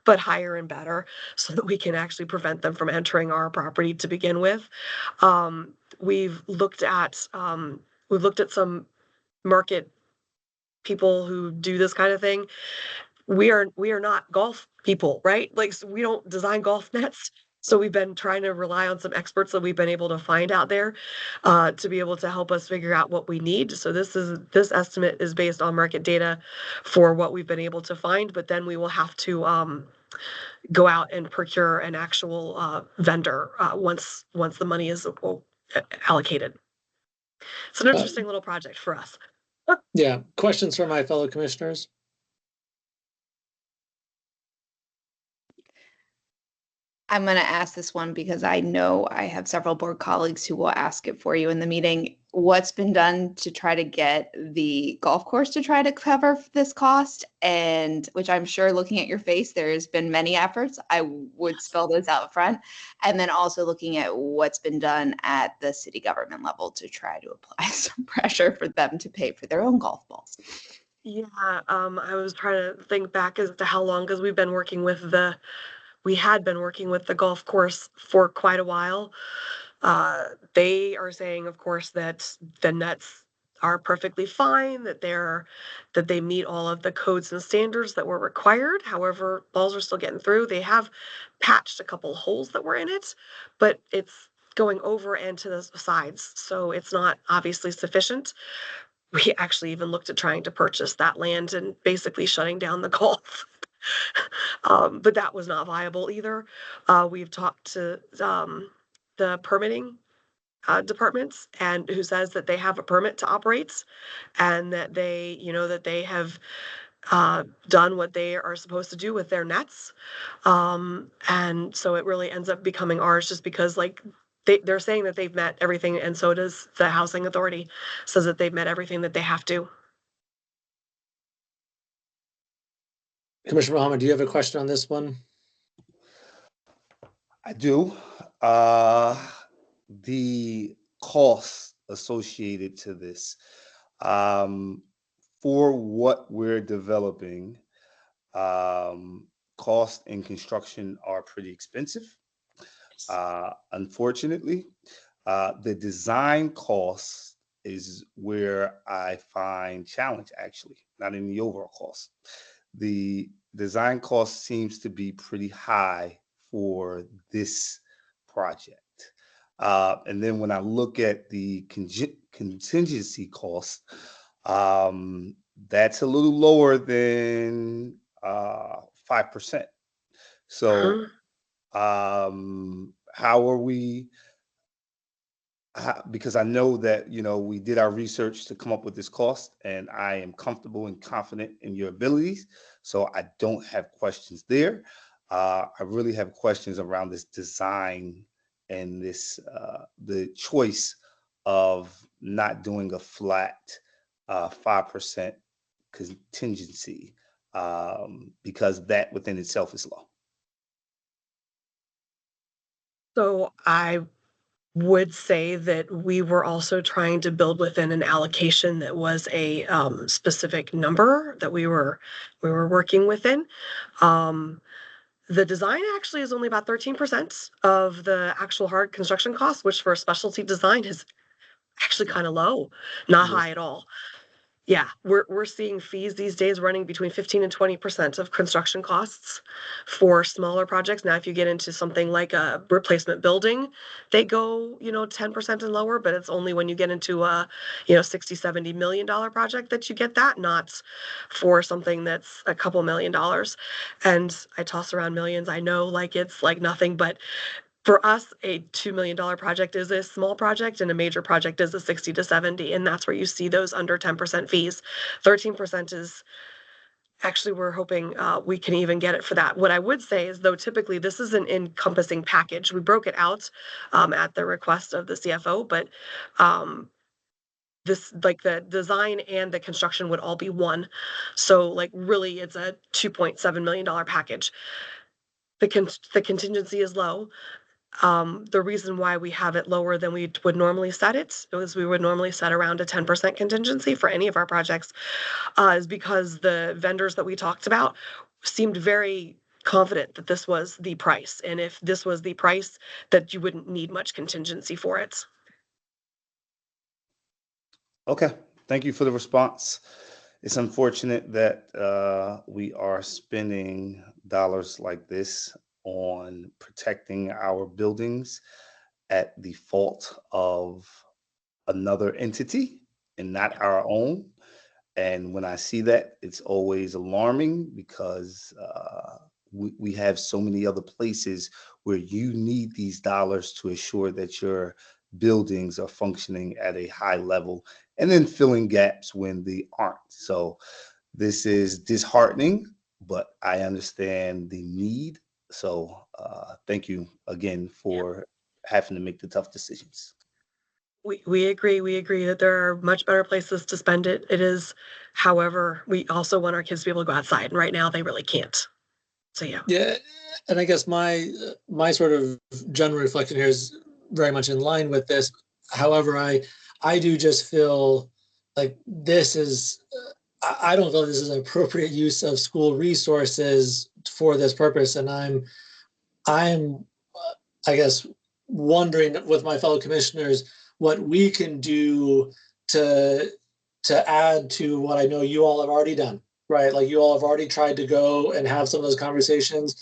but higher and better, so that we can actually prevent them from entering our property to begin with. We've looked at some market people who do this kind of thing. We are not golf people, right? Like, so we don't design golf nets. So we've been trying to rely on some experts that we've been able to find out there to be able to help us figure out what we need. So this estimate is based on market data for what we've been able to find, but then we will have to go out and procure an actual vendor once the money is allocated. It's an interesting little project for us. Yeah, questions from my fellow commissioners? I'm going to ask this one because I know I have several board colleagues who will ask it for you in the meeting. What's been done to try to get the golf course to try to cover this cost? And which I'm sure, looking at your face, there's been many efforts. I would spell those out front. And then also looking at what's been done at the city government level to try to apply some pressure for them to pay for their own golf balls. Yeah, I was trying to think back as to how long, because we had been working with the golf course for quite a while. They are saying, of course, that the nets are perfectly fine, that they meet all of the codes and standards that were required. However, balls are still getting through. They have patched a couple holes that were in it, but it's going over and to the sides, so it's not obviously sufficient. We actually even looked at trying to purchase that land and basically shutting down the golf. But that was not viable either. We've talked to the permitting departments, and who says that they have a permit to operate, and that they have done what they are supposed to do with their nets. And so it really ends up becoming ours, just because they're saying that they've met everything, and so does the housing authority, says that they've met everything that they have to. Commissioner Mohammed, do you have a question on this one? I do. The costs associated to this, for what we're developing, cost and construction are pretty expensive. Unfortunately, the design cost is where I find challenge, actually, not in the overall cost. The design cost seems to be pretty high for this project. And then when I look at the contingency cost, that's a little lower than 5%. So how are we? Because I know that, we did our research to come up with this cost, and I am comfortable and confident in your abilities. So I don't have questions there. I really have questions around this design and this the choice of not doing a flat 5% contingency, because that within itself is low. So I would say that we were also trying to build within an allocation that was a specific number that we were working within. The design actually is only about 13% of the actual hard construction cost, which for a specialty design is actually kind of low, not high at all. Yeah, we're seeing fees these days running between 15 and 20% of construction costs for smaller projects. Now, if you get into something like a replacement building, they go, 10% and lower, but it's only when you get into a, 60, $70 million project that you get that, not for something that's a couple $1 million. And I toss around millions. I know like it's like nothing, but for us, a $2 million project is a small project and a major project is a 60 to 70. And that's where you see those under 10% fees. 13% is actually, we're hoping we can even get it for that. What I would say is, though, typically this is an encompassing package. We broke it out at the request of the CFO, but this, like the design and the construction would all be one. So like really it's a $2.7 million package. The contingency is low. The reason why we have it lower than we would normally set it is we would normally set around a 10% contingency for any of our projects, is because the vendors that we talked about seemed very confident that this was the price. And if this was the price, that you wouldn't need much contingency for it. Okay, thank you for the response. It's unfortunate that we are spending dollars like this on protecting our buildings at the fault of another entity and not our own. And when I see that, it's always alarming because we have so many other places where you need these dollars to assure that your buildings are functioning at a high level and then filling gaps when they aren't. So this is disheartening, but I understand the need. So thank you again for having to make the tough decisions. We agree. We agree that there are much better places to spend it. It is, however, we also want our kids to be able to go outside, and right now they really can't. So yeah. Yeah, and I guess my sort of general reflection here is very much in line with this. However, I do just feel like this is, I don't feel this is an appropriate use of school resources for this purpose. And I'm, I guess, wondering with my fellow commissioners what we can do to add to what I know you all have already done, right? Like you all have already tried to go and have some of those conversations,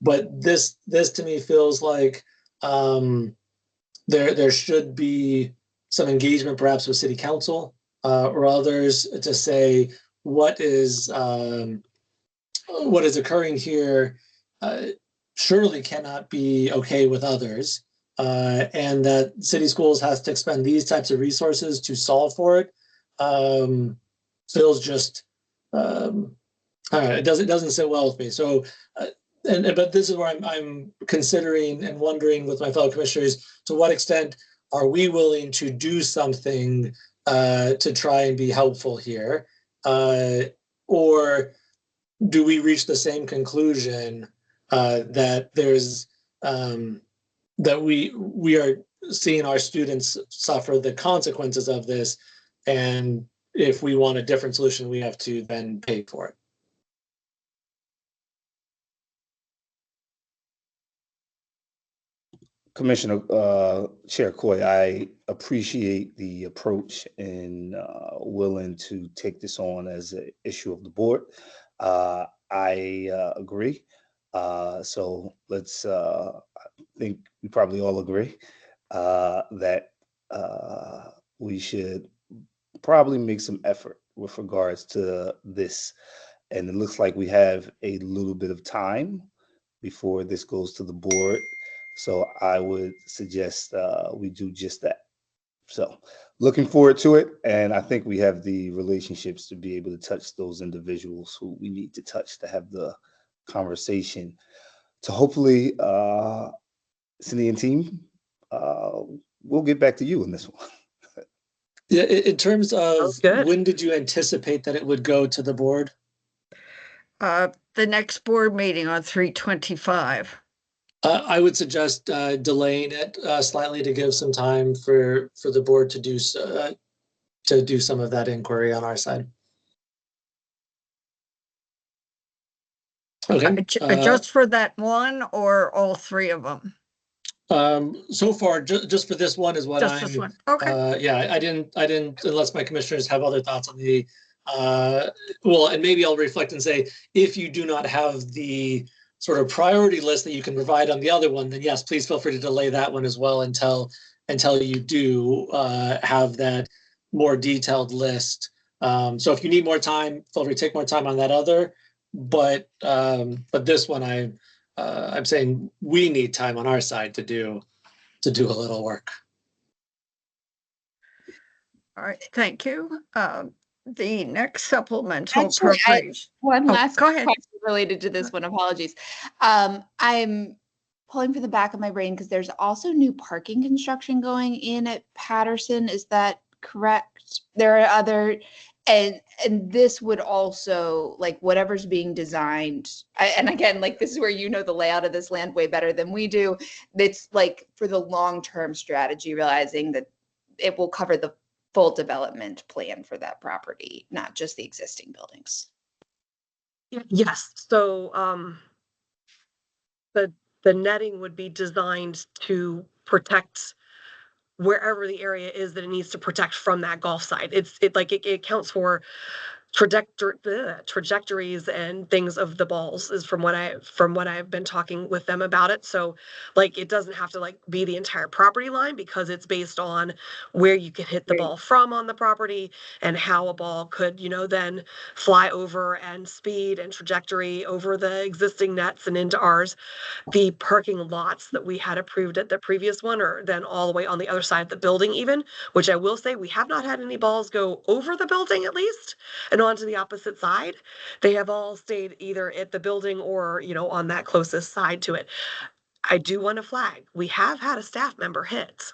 but this to me feels like there should be some engagement perhaps with city council or others to say what is occurring here surely cannot be okay with others, and that city schools has to expend these types of resources to solve for it. Feels just it doesn't sit well with me. So but this is where I'm considering and wondering with my fellow commissioners, to what extent are we willing to do something to try and be helpful here, or do we reach the same conclusion that there's that we are seeing our students suffer the consequences of this, and if we want a different solution, we have to then pay for it? Commissioner Chair Coy, I appreciate the approach and willing to take this on as an issue of the board. I agree. So let's, I think we probably all agree that we should probably make some effort with regards to this. And it looks like we have a little bit of time before this goes to the board. So I would suggest we do just that. So looking forward to it. And I think we have the relationships to be able to touch those individuals who we need to touch to have the conversation to hopefully, Cindy and team, we'll get back to you on this one. Yeah, in terms of when did you anticipate that it would go to the board? The next board meeting on 3/25. I would suggest delaying it slightly to give some time for the board to do some of that inquiry on our side. Okay. Just for that one or all three of them? So far, just for this one is what Just this one. Okay. yeah, I didn't, unless my commissioners have other thoughts on the, well, and maybe I'll reflect and say, if you do not have the sort of priority list that you can provide on the other one, then yes, please feel free to delay that one as well until you do have that more detailed list. So if you need more time, feel free to take more time on that other, but this one I'm saying we need time on our side to do a little work. All right, thank you. The next supplemental Actually, appropriation. One Oh, last go ahead. question related to this one. Apologies. I'm pulling for the back of my brain because there's also new parking construction going in at Patterson. Is that correct? There are other, and this would also, like, whatever's being designed. And again, like, this is where you know the layout of this land way better than we do. It's like for the long-term strategy, realizing that it will cover the full development plan for that property, not just the existing buildings. Yes, so the netting would be designed to protect wherever the area is that it needs to protect from that golf site. It accounts for trajectories and things of the balls, is from what I've been talking with them about it. So like it doesn't have to like be the entire property line, because it's based on where you can hit the ball from on the property and how a ball could, then fly over and speed and trajectory over the existing nets and into ours. The parking lots that we had approved at the previous one are then all the way on the other side of the building even, which I will say we have not had any balls go over the building at least and onto the opposite side. They have all stayed either at the building or, on that closest side to it. I do want to flag, we have had a staff member hit.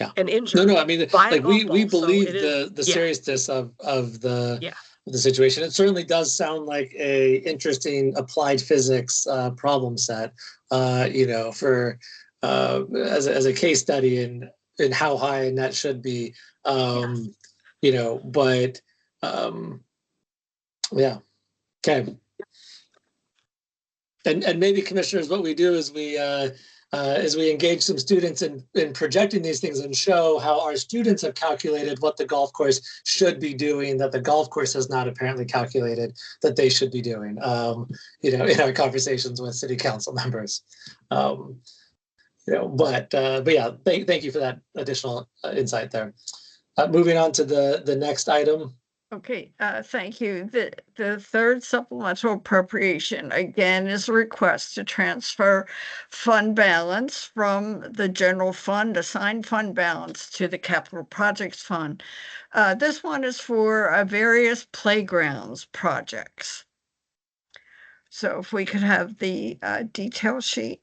Yeah. And injured. No, I mean, by a like golf we ball, so believe it is- the yeah. seriousness of the Yeah. the situation. It certainly does sound like a interesting applied physics problem set, for as a case study in how high a net should be. But yeah. Okay. And maybe, commissioners, what we do is we engage some students in projecting these things and show how our students have calculated what the golf course should be doing that the golf course has not apparently calculated that they should be doing, in our conversations with city council members. But yeah, thank you for that additional insight there. Moving on to the next item. Okay, thank you. The third supplemental appropriation, again, is a request to transfer fund balance from the general fund, assigned fund balance, to the capital projects fund. This one is for various playgrounds projects. So if we could have the detail sheet.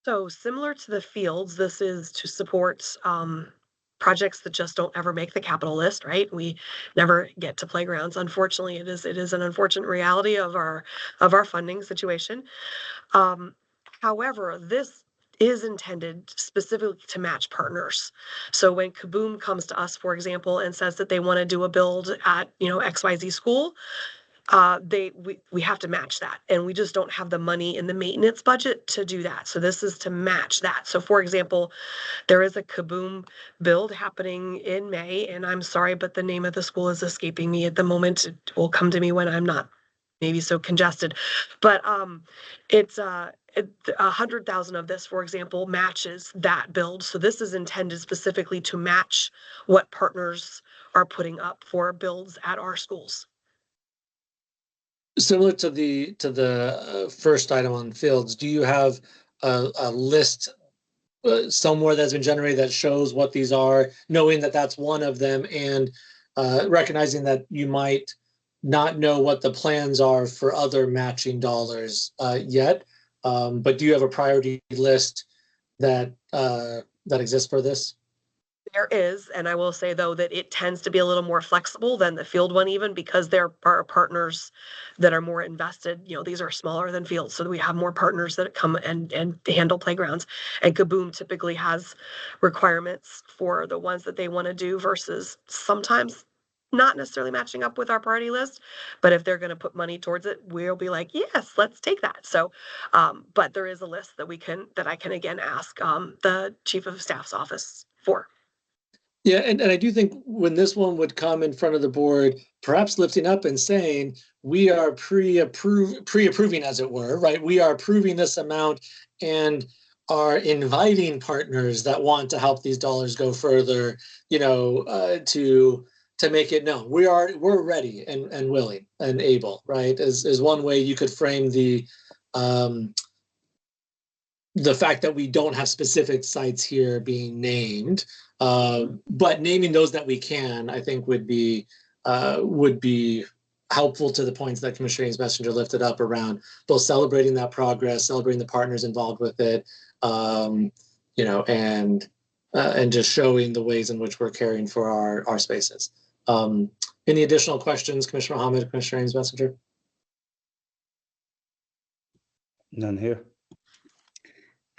So similar to the fields, this is to support projects that just don't ever make the capital list, right? We never get to playgrounds. Unfortunately, it is an unfortunate reality of our funding situation. However, this is intended specifically to match partners. So when Kaboom comes to us, for example, and says that they want to do a build at XYZ school, we have to match that, and we just don't have the money in the maintenance budget to do that. So this is to match that. So for example, there is a Kaboom build happening in May, and I'm sorry, but the name of the school is escaping me at the moment. It will come to me when I'm not maybe so congested, but it's 100,000 of this, for example, matches that build. So this is intended specifically to match what partners are putting up for builds at our schools. Similar to the first item on fields, do you have a list somewhere that's been generated that shows what these are, knowing that that's one of them, and recognizing that you might not know what the plans are for other matching dollars yet, but do you have a priority list that exists for this? There is, and I will say though that it tends to be a little more flexible than the field one, even because there are partners that are more invested. You know, these are smaller than fields, so we have more partners that come and handle playgrounds. And Kaboom typically has requirements for the ones that they want to do versus sometimes not necessarily matching up with our priority list. But if they're going to put money towards it, we'll be like, yes, let's take that. So, but there is a list that I can again ask the chief of staff's office for. Yeah, and I do think when this one would come in front of the board, perhaps lifting up and saying, we are pre-approving, as it were, right? We are approving this amount and are inviting partners that want to help these dollars go further, you know, to make it known. We're ready and willing and able, right? Is one way you could frame the fact that we don't have specific sites here being named. But naming those that we can, I think would be helpful to the points that Commissioner Ames Messenger lifted up around both celebrating that progress, celebrating the partners involved with it, you know, and just showing the ways in which we're caring for our spaces. Any additional questions, Commissioner Mohammed, Commissioner Ames Messenger? None here.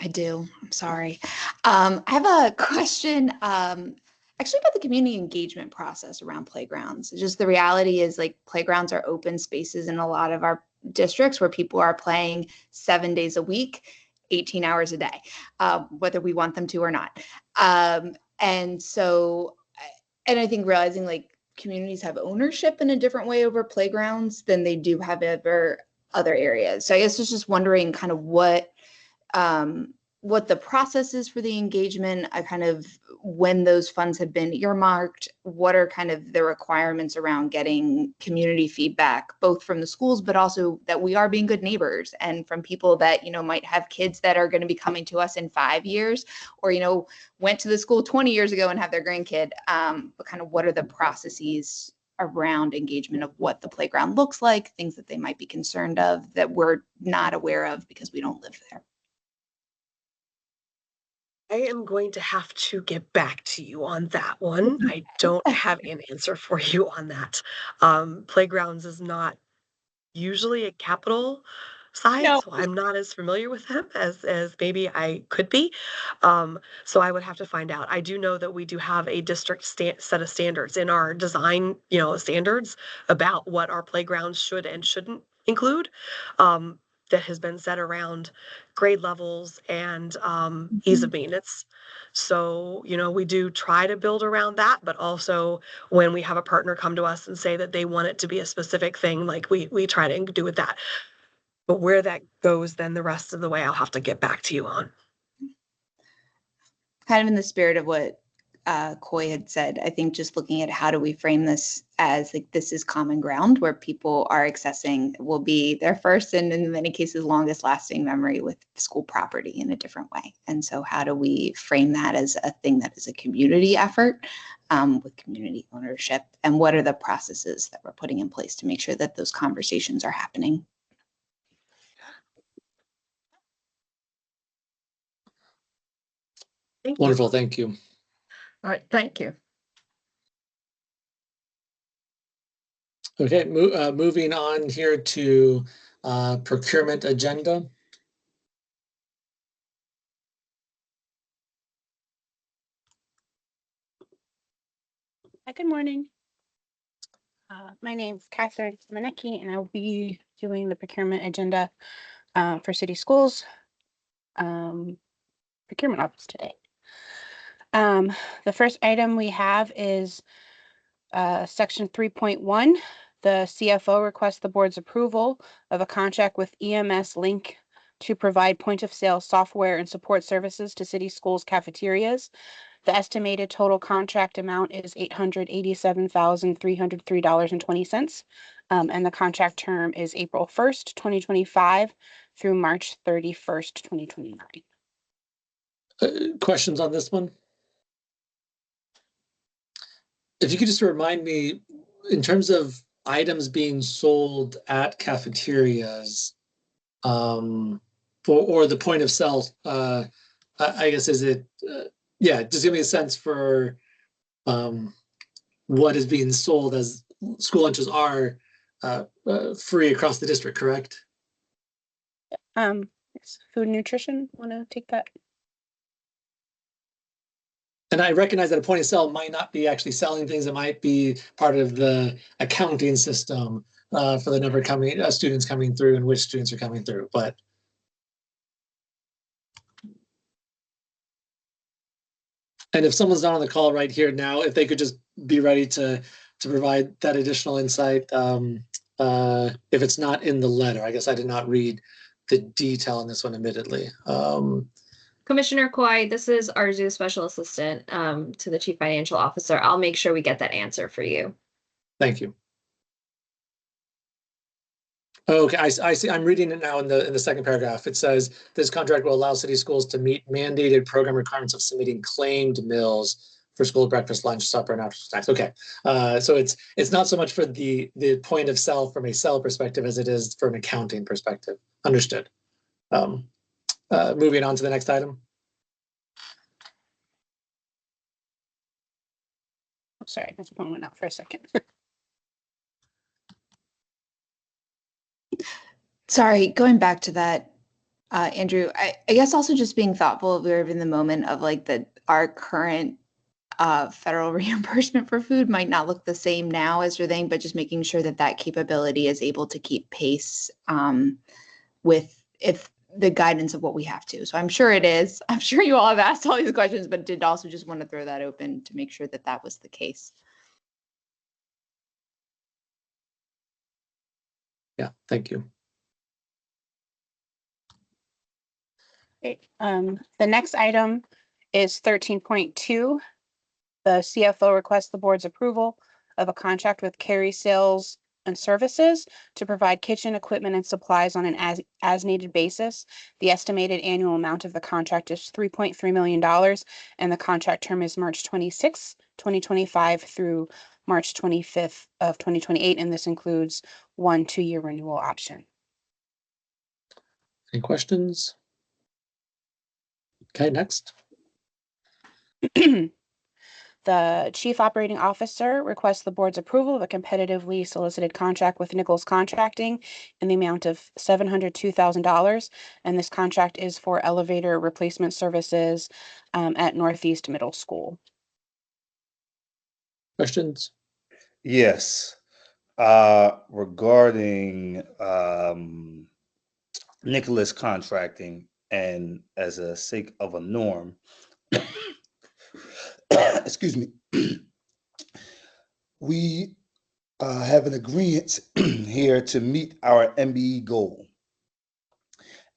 I do. I'm sorry. I have a question actually about the community engagement process around playgrounds. Just the reality is like playgrounds are open spaces in a lot of our districts where people are playing 7 days a week, 18 hours a day, whether we want them to or not. And so, and I think realizing like communities have ownership in a different way over playgrounds than they do have over other areas. So I guess just wondering kind of what the process is for the engagement, kind of when those funds have been earmarked, what are kind of the requirements around getting community feedback, both from the schools, but also that we are being good neighbors, and from people that, you know, might have kids that are going to be coming to us in 5 years, or, you know, went to the school 20 years ago and have their grandkid, but kind of what are the processes around engagement of what the playground looks like, things that they might be concerned of that we're not aware of because we don't live there. I am going to have to get back to you on that one. I don't have an answer for you on that. Playgrounds is not usually a capital side, No. so I'm not as familiar with them as maybe I could be. So I would have to find out. I do know that we do have a district set of standards in our design, you know, standards about what our playgrounds should and shouldn't include. That has been set around grade levels and ease of maintenance. So, you know, we do try to build around that, but also when we have a partner come to us and say that they want it to be a specific thing, like we try to do with that. But where that goes, then the rest of the way, I'll have to get back to you on. Kind of in the spirit of what Coy had said, I think just looking at how do we frame this as like this is common ground where people are accessing will be their first and in many cases longest lasting memory with school property in a different way. And so how do we frame that as a thing that is a community effort with community ownership, and what are the processes that we're putting in place to make sure that those conversations are happening? Wonderful, thank you. All right, thank you. Okay, moving on here to procurement agenda. Hi, good morning. My name's Catherine Simonecki, and I'll be doing the procurement agenda for city schools procurement office today. The first item we have is section 3.1. The CFO requests the board's approval of a contract with EMS Link to provide point of sale software and support services to city schools cafeterias. The estimated total contract amount is $887,303.20. And the contract term is April 1st, 2025 through March 31st, 2029. Questions on this one? If you could just remind me, in terms of items being sold at cafeterias, or the point of sale, I guess, is it Yeah, just give me a sense for what is being sold as school lunches are free across the district, correct? Yes, food and nutrition, want to take that? And I recognize that a point of sale might not be actually selling things. It might be part of the accounting system for the number of students coming through and which students are coming through. But and if someone's not on the call right here now, if they could just be ready to provide that additional insight, if it's not in the letter. I guess I did not read the detail on this one, admittedly. Commissioner Coy, this is Arzu, Special Assistant to the Chief Financial Officer. I'll make sure we get that answer for you. Thank you. Okay, I see. I'm reading it now in the second paragraph. It says this contract will allow city schools to meet mandated program requirements of submitting claimed meals for school breakfast, lunch, supper, and after snacks. Okay, so it's not so much for the point of sale from a sell perspective as it is from an accounting perspective. Understood. Moving on to the next item. Oh, sorry, my phone went out for a second. Sorry, going back to that, Andrew, I guess also just being thoughtful of in the moment of like our current federal reimbursement for food might not look the same now as your thing, but just making sure that that capability is able to keep pace with the guidance of what we have to. So I'm sure it is. I'm sure you all have asked all these questions, but did also just want to throw that open to make sure that that was the case. Yeah, thank you. Okay, the next item is 13.2. The CFO requests the board's approval of a contract with Carey Sales and Services to provide kitchen equipment and supplies on an as needed basis. The estimated annual amount of the contract is $3.3 million, and the contract term is March 26, 2025 through March 25th of 2028, and this includes 1 2-year renewal option. Any questions? Okay, next. The Chief Operating Officer requests the board's approval of a competitively solicited contract with Nichols Contracting in the amount of $702,000. And this contract is for elevator replacement services at Northeast Middle School. Questions? Yes. Regarding Nicholas Contracting, and as a sake of a norm, excuse me, we have an agreement here to meet our MBE goal.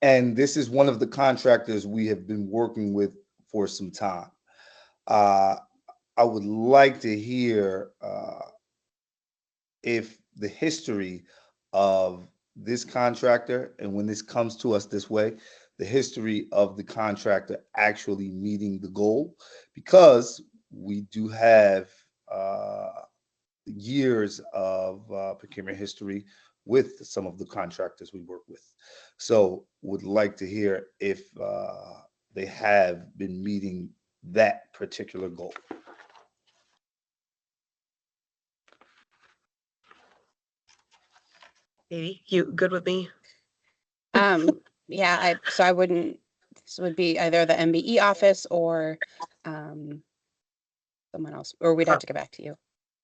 And this is one of the contractors we have been working with for some time. I would like to hear if the history of this contractor, and when this comes to us this way, the history of the contractor actually meeting the goal, because we do have years of procurement history with some of the contractors we work with. So would like to hear if they have been meeting that particular goal. Katie, you good with me? Yeah, so I wouldn't, this would be either the MBE office or someone else, or we'd have to get back to you.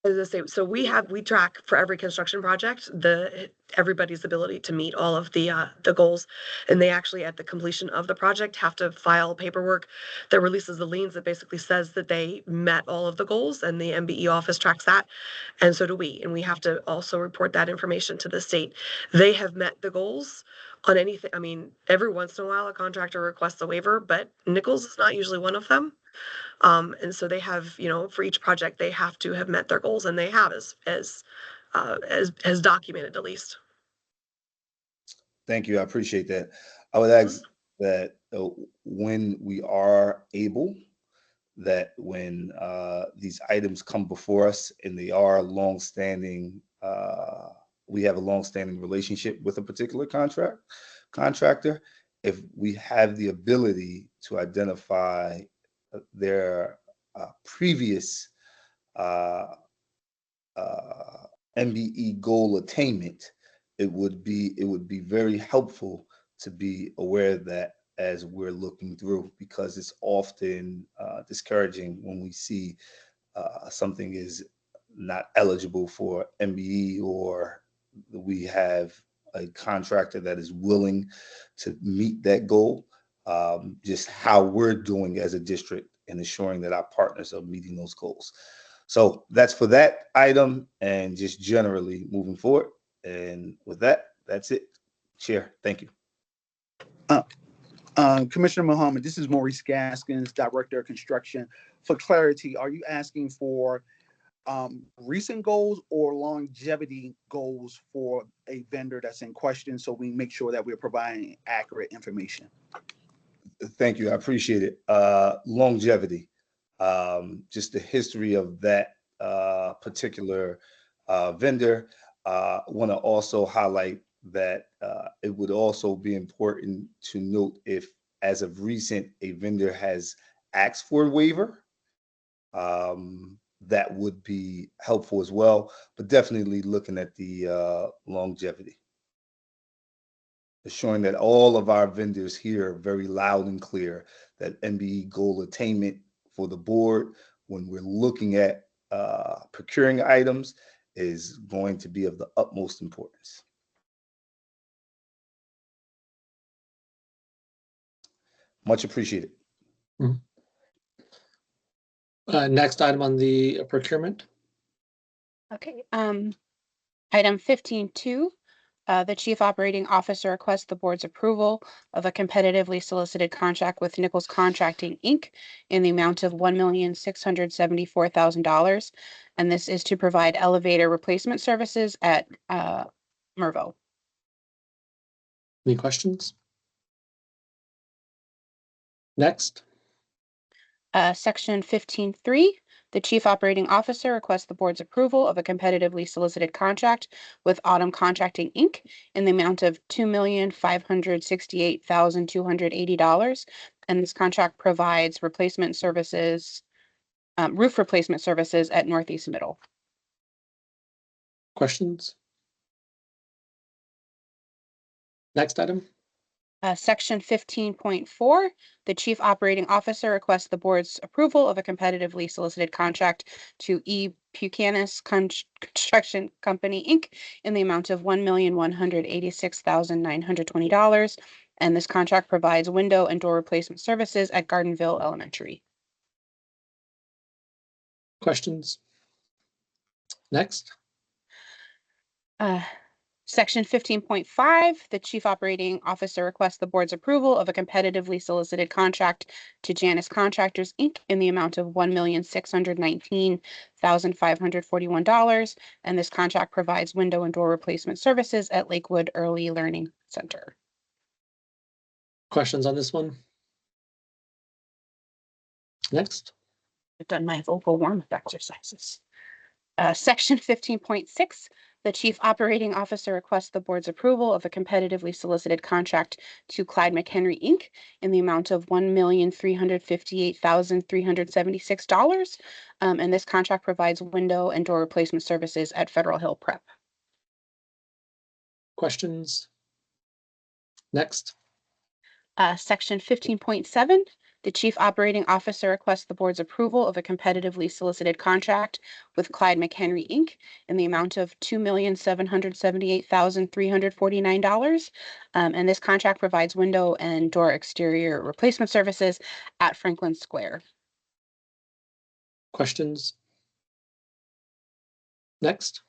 As I say, so we track for every construction project everybody's ability to meet all of the goals, and they actually at the completion of the project have to file paperwork that releases the liens that basically says that they met all of the goals, and the MBE office tracks that, and so do we, and we have to also report that information to the state. They have met the goals on anything. I mean, every once in a while a contractor requests a waiver, but Nichols is not usually one of them. And so they have, for each project, they have to have met their goals, and they have as documented at least. Thank you. I appreciate that. I would ask that when we are able, that when these items come before us and they are long-standing, we have a long-standing relationship with a particular contractor, if we have the ability to identify their previous MBE goal attainment, it would be very helpful to be aware of that as we're looking through, because it's often discouraging when we see something is not eligible for MBE, or we have a contractor that is willing to meet that goal. Just how we're doing as a district and ensuring that our partners are meeting those goals. So that's for that item, and just generally moving forward. And with that, that's it. Chair, thank you. Commissioner Muhammad, this is Maurice Gaskins, Director of Construction. For clarity, are you asking for recent goals or longevity goals for a vendor that's in question, so we make sure that we're providing accurate information? Thank you. I appreciate it. Longevity, just the history of that particular vendor. Want to also highlight that it would also be important to note if, as of recent, a vendor has asked for a waiver. That would be helpful as well, but definitely looking at the longevity. Ensuring that all of our vendors hear very loud and clear that MBE goal attainment for the board, when we're looking at procuring items, is going to be of the utmost importance. Much appreciated. Next item on the procurement. Okay, item 15.2, the Chief Operating Officer requests the board's approval of a competitively solicited contract with Nichols Contracting, Inc. in the amount of $1,674,000. And this is to provide elevator replacement services at Mervo. Any questions? Next. Section 15.3, the Chief Operating Officer requests the board's approval of a competitively solicited contract with Autumn Contracting, Inc. in the amount of $2,568,280. And this contract provides replacement services, roof replacement services at Northeast Middle. Questions? Next item. Section 15.4, the Chief Operating Officer requests the board's approval of a competitively solicited contract to E. Buchanan Construction Company, Inc. in the amount of $1,186,920. And this contract provides window and door replacement services at Gardenville Elementary. Questions? Next. Section 15.5, the Chief Operating Officer requests the board's approval of a competitively solicited contract to Janus Contractors, Inc. in the amount of $1,619,541. And this contract provides window and door replacement services at Lakewood Early Learning Center. Questions on this one? Next. I've done my vocal warm-up exercises. Section 15.6, the Chief Operating Officer requests the board's approval of a competitively solicited contract to Clyde McHenry, Inc. in the amount of $1,358,376. And this contract provides window and door replacement services at Federal Hill Prep. Questions? Next. Section 15.7, the Chief Operating Officer requests the board's approval of a competitively solicited contract with Clyde McHenry, Inc. in the amount of $2,778,349. And this contract provides window and door exterior replacement services at Franklin Square. Questions? Next.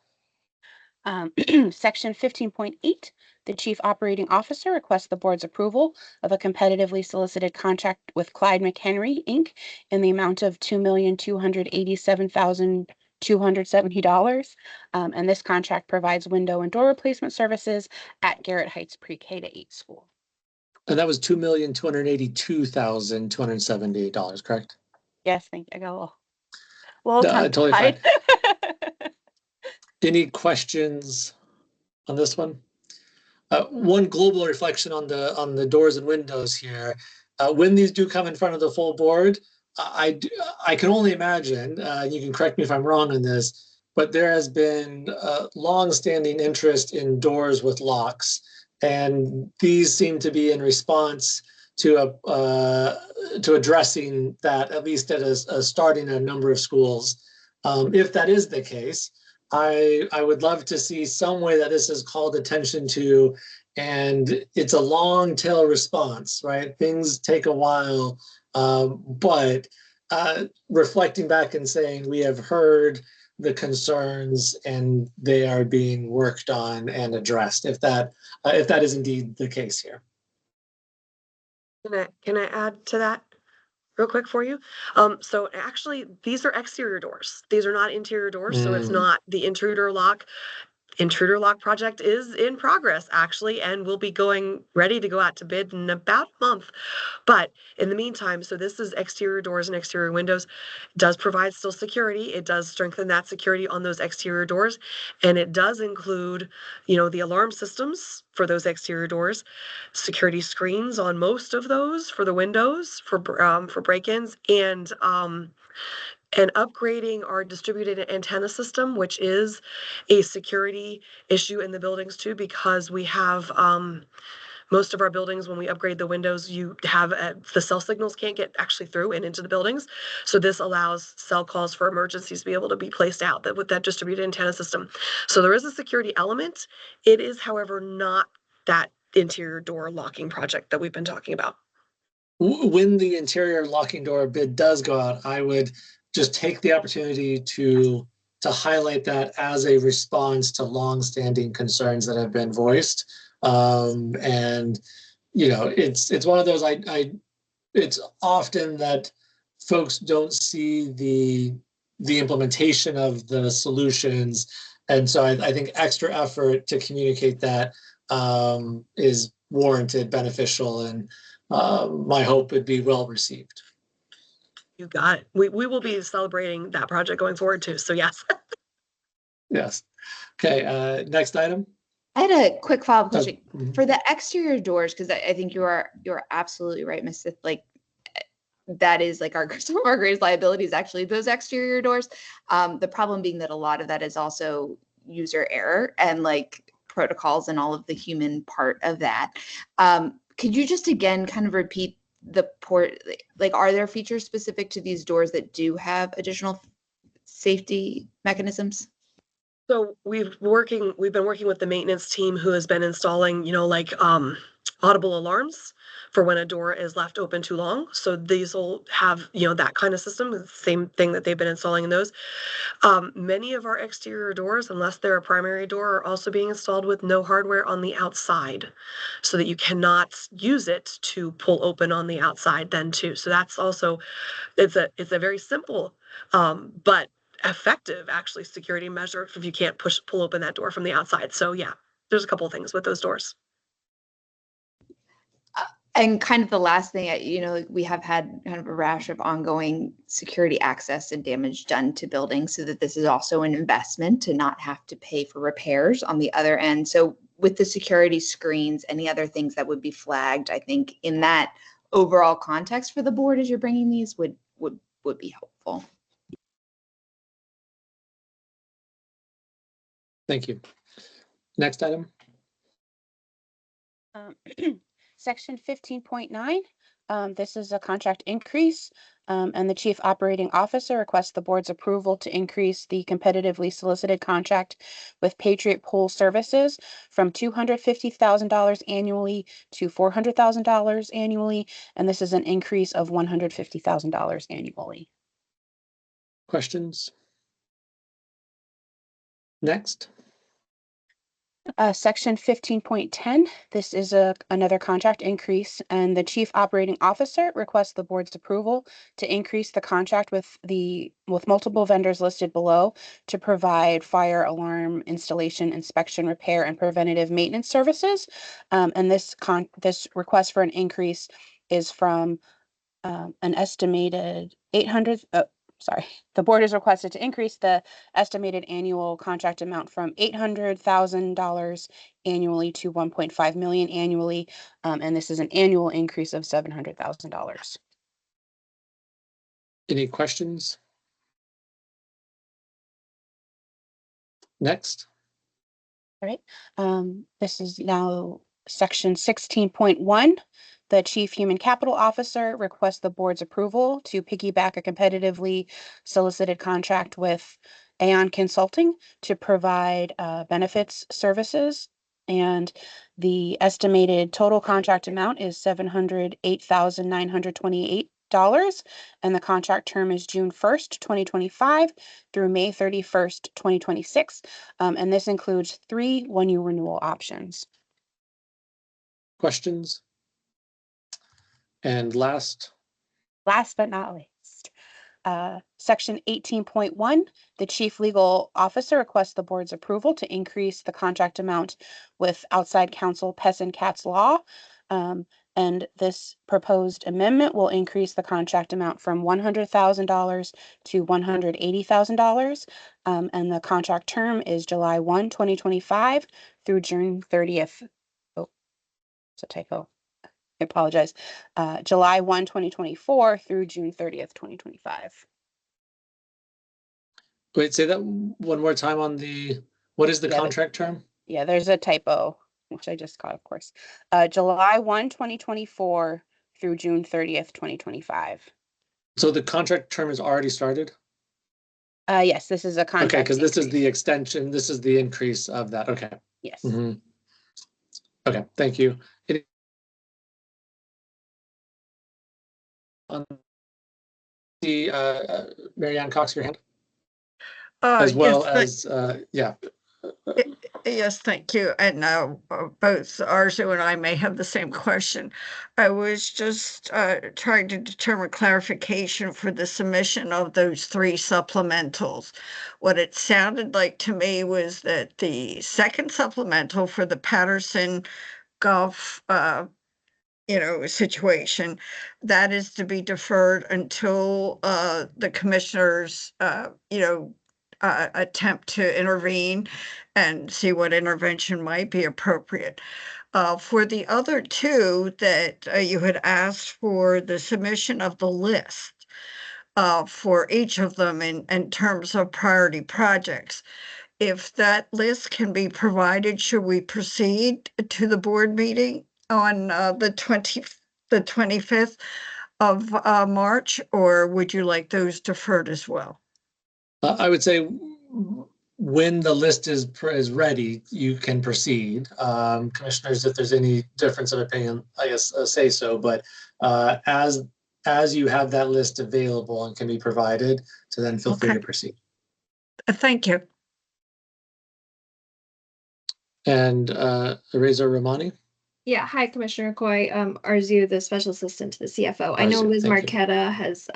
Section 15.8, the Chief Operating Officer requests the board's approval of a competitively solicited contract with Clyde McHenry, Inc. in the amount of $2,287,270. And this contract provides window and door replacement services at Garrett Heights Pre-K-8 school. And that was $2,282,278, correct? Yes, thank you. I got a little Totally fine. tongue-tied. Any questions on this one? One global reflection on the doors and windows here. When these do come in front of the full board, I can only imagine, you can correct me if I'm wrong on this, but there has been long-standing interest in doors with locks, and these seem to be in response to addressing that, at least at a starting a number of schools. If that is the case, I would love to see some way that this is called attention to, and it's a long tail response, right? Things take a while, but reflecting back and saying we have heard the concerns and they are being worked on and addressed, if that is indeed the case here. Can I add to that real quick for you? So actually, these are exterior doors. These are not interior doors, so it's not the intruder lock. Intruder lock project is in progress, actually, and will be ready to go out to bid in about a month. But in the meantime, so this is exterior doors and exterior windows. It does provide still security. It does strengthen that security on those exterior doors. And it does include, the alarm systems for those exterior doors, security screens on most of those for the windows, for break-ins, and upgrading our distributed antenna system, which is a security issue in the buildings too, because we have most of our buildings, when we upgrade the windows, you have the cell signals can't get actually through and into the buildings. So this allows cell calls for emergencies to be able to be placed out with that distributed antenna system. So there is a security element. It is, however, not that interior door locking project that we've been talking about. When the interior locking door bid does go out, I would just take the opportunity to highlight that as a response to longstanding concerns that have been voiced. And it's one of those, it's often that folks don't see the implementation of the solutions. And so I think extra effort to communicate that is warranted, beneficial, and my hope would be well received. You got it. We will be celebrating that project going forward too. So yes. Yes. Okay. Next item. I had a quick follow-up Oh, question for the exterior doors, because I think you're absolutely right, Ms. Sith. Like that is like some of our greatest liabilities, actually, those exterior doors. The problem being that a lot of that is also user error and like protocols and all of the human part of that. Could you just again kind of repeat the port? Like, are there features specific to these doors that do have additional safety mechanisms? So we've been working with the maintenance team who has been installing, audible alarms for when a door is left open too long. So these will have, that kind of system, the same thing that they've been installing in those. Many of our exterior doors, unless they're a primary door, are also being installed with no hardware on the outside, so that you cannot use it to pull open on the outside then too. So that's also, it's a very simple, but effective actually security measure if you can't pull open that door from the outside. So yeah, there's a couple of things with those doors. And kind of the last thing, we have had kind of a rash of ongoing security access and damage done to buildings, so that this is also an investment to not have to pay for repairs on the other end. So with the security screens, any other things that would be flagged, I think in that overall context for the board as you're bringing these would be helpful. Thank you. Next item. Section 15.9, this is a contract increase, and the Chief Operating Officer requests the board's approval to increase the competitively solicited contract with Patriot Pool Services from $250,000 annually to $400,000 annually, and this is an increase of $150,000 annually. Questions? Next. Section 15.10, this is another contract increase, and the Chief Operating Officer requests the board's approval to increase the contract with multiple vendors listed below to provide fire alarm installation, inspection, repair, and preventative maintenance services. And this request for an increase is from an estimated the board is requested to increase the estimated annual contract amount from $800,000 annually to $1.5 million annually. And this is an annual increase of $700,000. Any questions? Next. All right. This is now section 16.1. The Chief Human Capital Officer requests the board's approval to piggyback a competitively solicited contract with Aon Consulting to provide benefits services. And the estimated total contract amount is $708,928. And the contract term is June 1st, 2025 through May 31st, 2026. And this includes 3 one-year renewal options. Questions? And last but not least, section 18.1, the chief legal officer requests the board's approval to increase the contract amount with outside counsel Pez and Katz Law. And this proposed amendment will increase the contract amount from $100,000 to $180,000. And the contract term is July 1, 2025 through June 30th. Oh, it's a typo. I apologize. July 1, 2024 through June 30th, 2025. wait, say that one more time on the, what is the contract term? Yeah, there's a typo, which I just caught, of course. July 1, 2024 through June 30th, 2025. So the contract term has already started? Yes, this is a contract. Okay, because this is the extension, this is the increase of that. Okay. Yes. Mhm. Okay, thank you. On the Mary Ann Cox, your hand, as well Yes, as yeah. Yes, thank you. And both Arzu and I may have the same question. I was just trying to determine clarification for the submission of those 3 supplementals. What it sounded like to me was that the second supplemental for the Patterson Golf situation, that is to be deferred until the commissioners attempt to intervene and see what intervention might be appropriate. For the other 2 that you had asked for the submission of the list for each of them in terms of priority projects, if that list can be provided, should we proceed to the board meeting on the 25th of March, or would you like those deferred as well? I would say when the list is ready, you can proceed. Commissioners, if there's any difference of opinion, I guess say so. But as you have that list available and can be provided, so then feel free to proceed. Thank you. And Reza Rahmani. Yeah, hi, Commissioner Coy. Arzu, the special assistant to the CFO. I know Arzu, Liz thank you. Marquetta has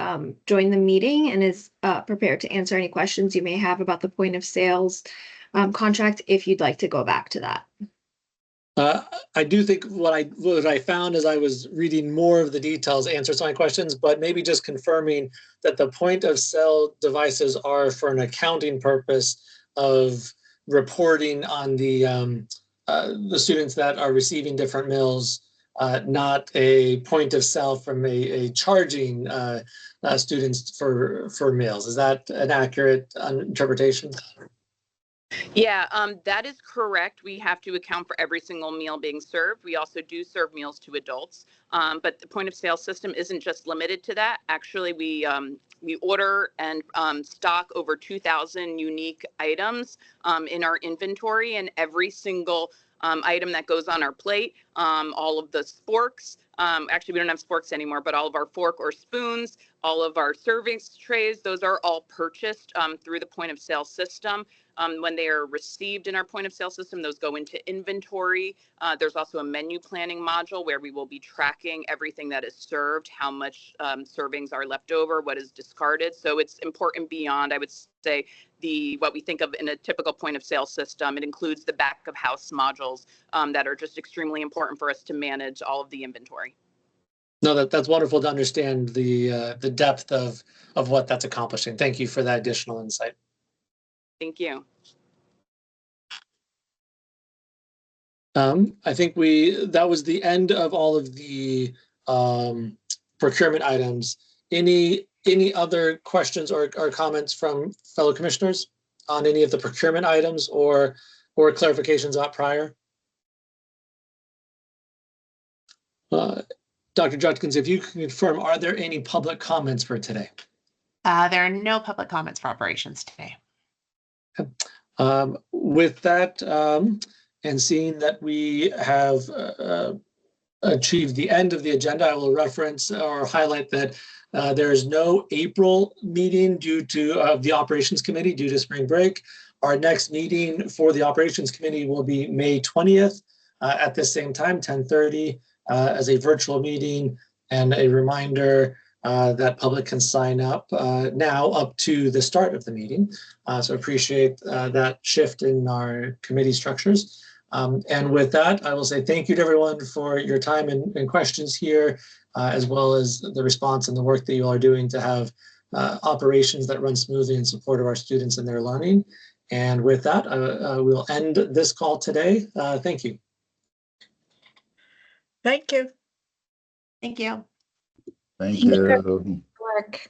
joined the meeting and is prepared to answer any questions you may have about the point of sales contract, if you'd like to go back to that. I do think what I found as I was reading more of the details answers my questions, but maybe just confirming that the point of sale devices are for an accounting purpose of reporting on the students that are receiving different meals, not a point of sale from a charging students for meals. Is that an accurate interpretation? Yeah, that is correct. We have to account for every single meal being served. We also do serve meals to adults, but the point of sale system isn't just limited to that. Actually, we order and stock over 2,000 unique items in our inventory, and every single item that goes on our plate, all of the forks, actually we don't have forks anymore, but all of our fork or spoons, all of our serving trays, those are all purchased through the point of sale system. When they are received in our point of sale system, those go into inventory. There's also a menu planning module where we will be tracking everything that is served, how much servings are left over, what is discarded. So it's important beyond, I would say, what we think of in a typical point of sale system. It includes the back of house modules that are just extremely important for us to manage all of the inventory. No, that's wonderful to understand the depth of what that's accomplishing. Thank you for that additional insight. Thank you. I think that was the end of all of the procurement items. Any any other questions or comments from fellow commissioners on any of the procurement items or clarifications out prior? Dr. Judkins, if you can confirm, are there any public comments for today? There are no public comments for operations today. With that, and seeing that we have achieved the end of the agenda, I will reference or highlight that there is no April meeting due to the Operations Committee due to spring break. Our next meeting for the Operations Committee will be May 20th at the same time, 10:30, as a virtual meeting, and a reminder that public can sign up now up to the start of the meeting. So appreciate that shift in our committee structures. And with that, I will say thank you to everyone for your time and questions here, as well as the response and the work that you all are doing to have operations that run smoothly in support of our students and their learning. And with that, we'll end this call today. Thank you. Thank you. Thank you. Thank you. Work.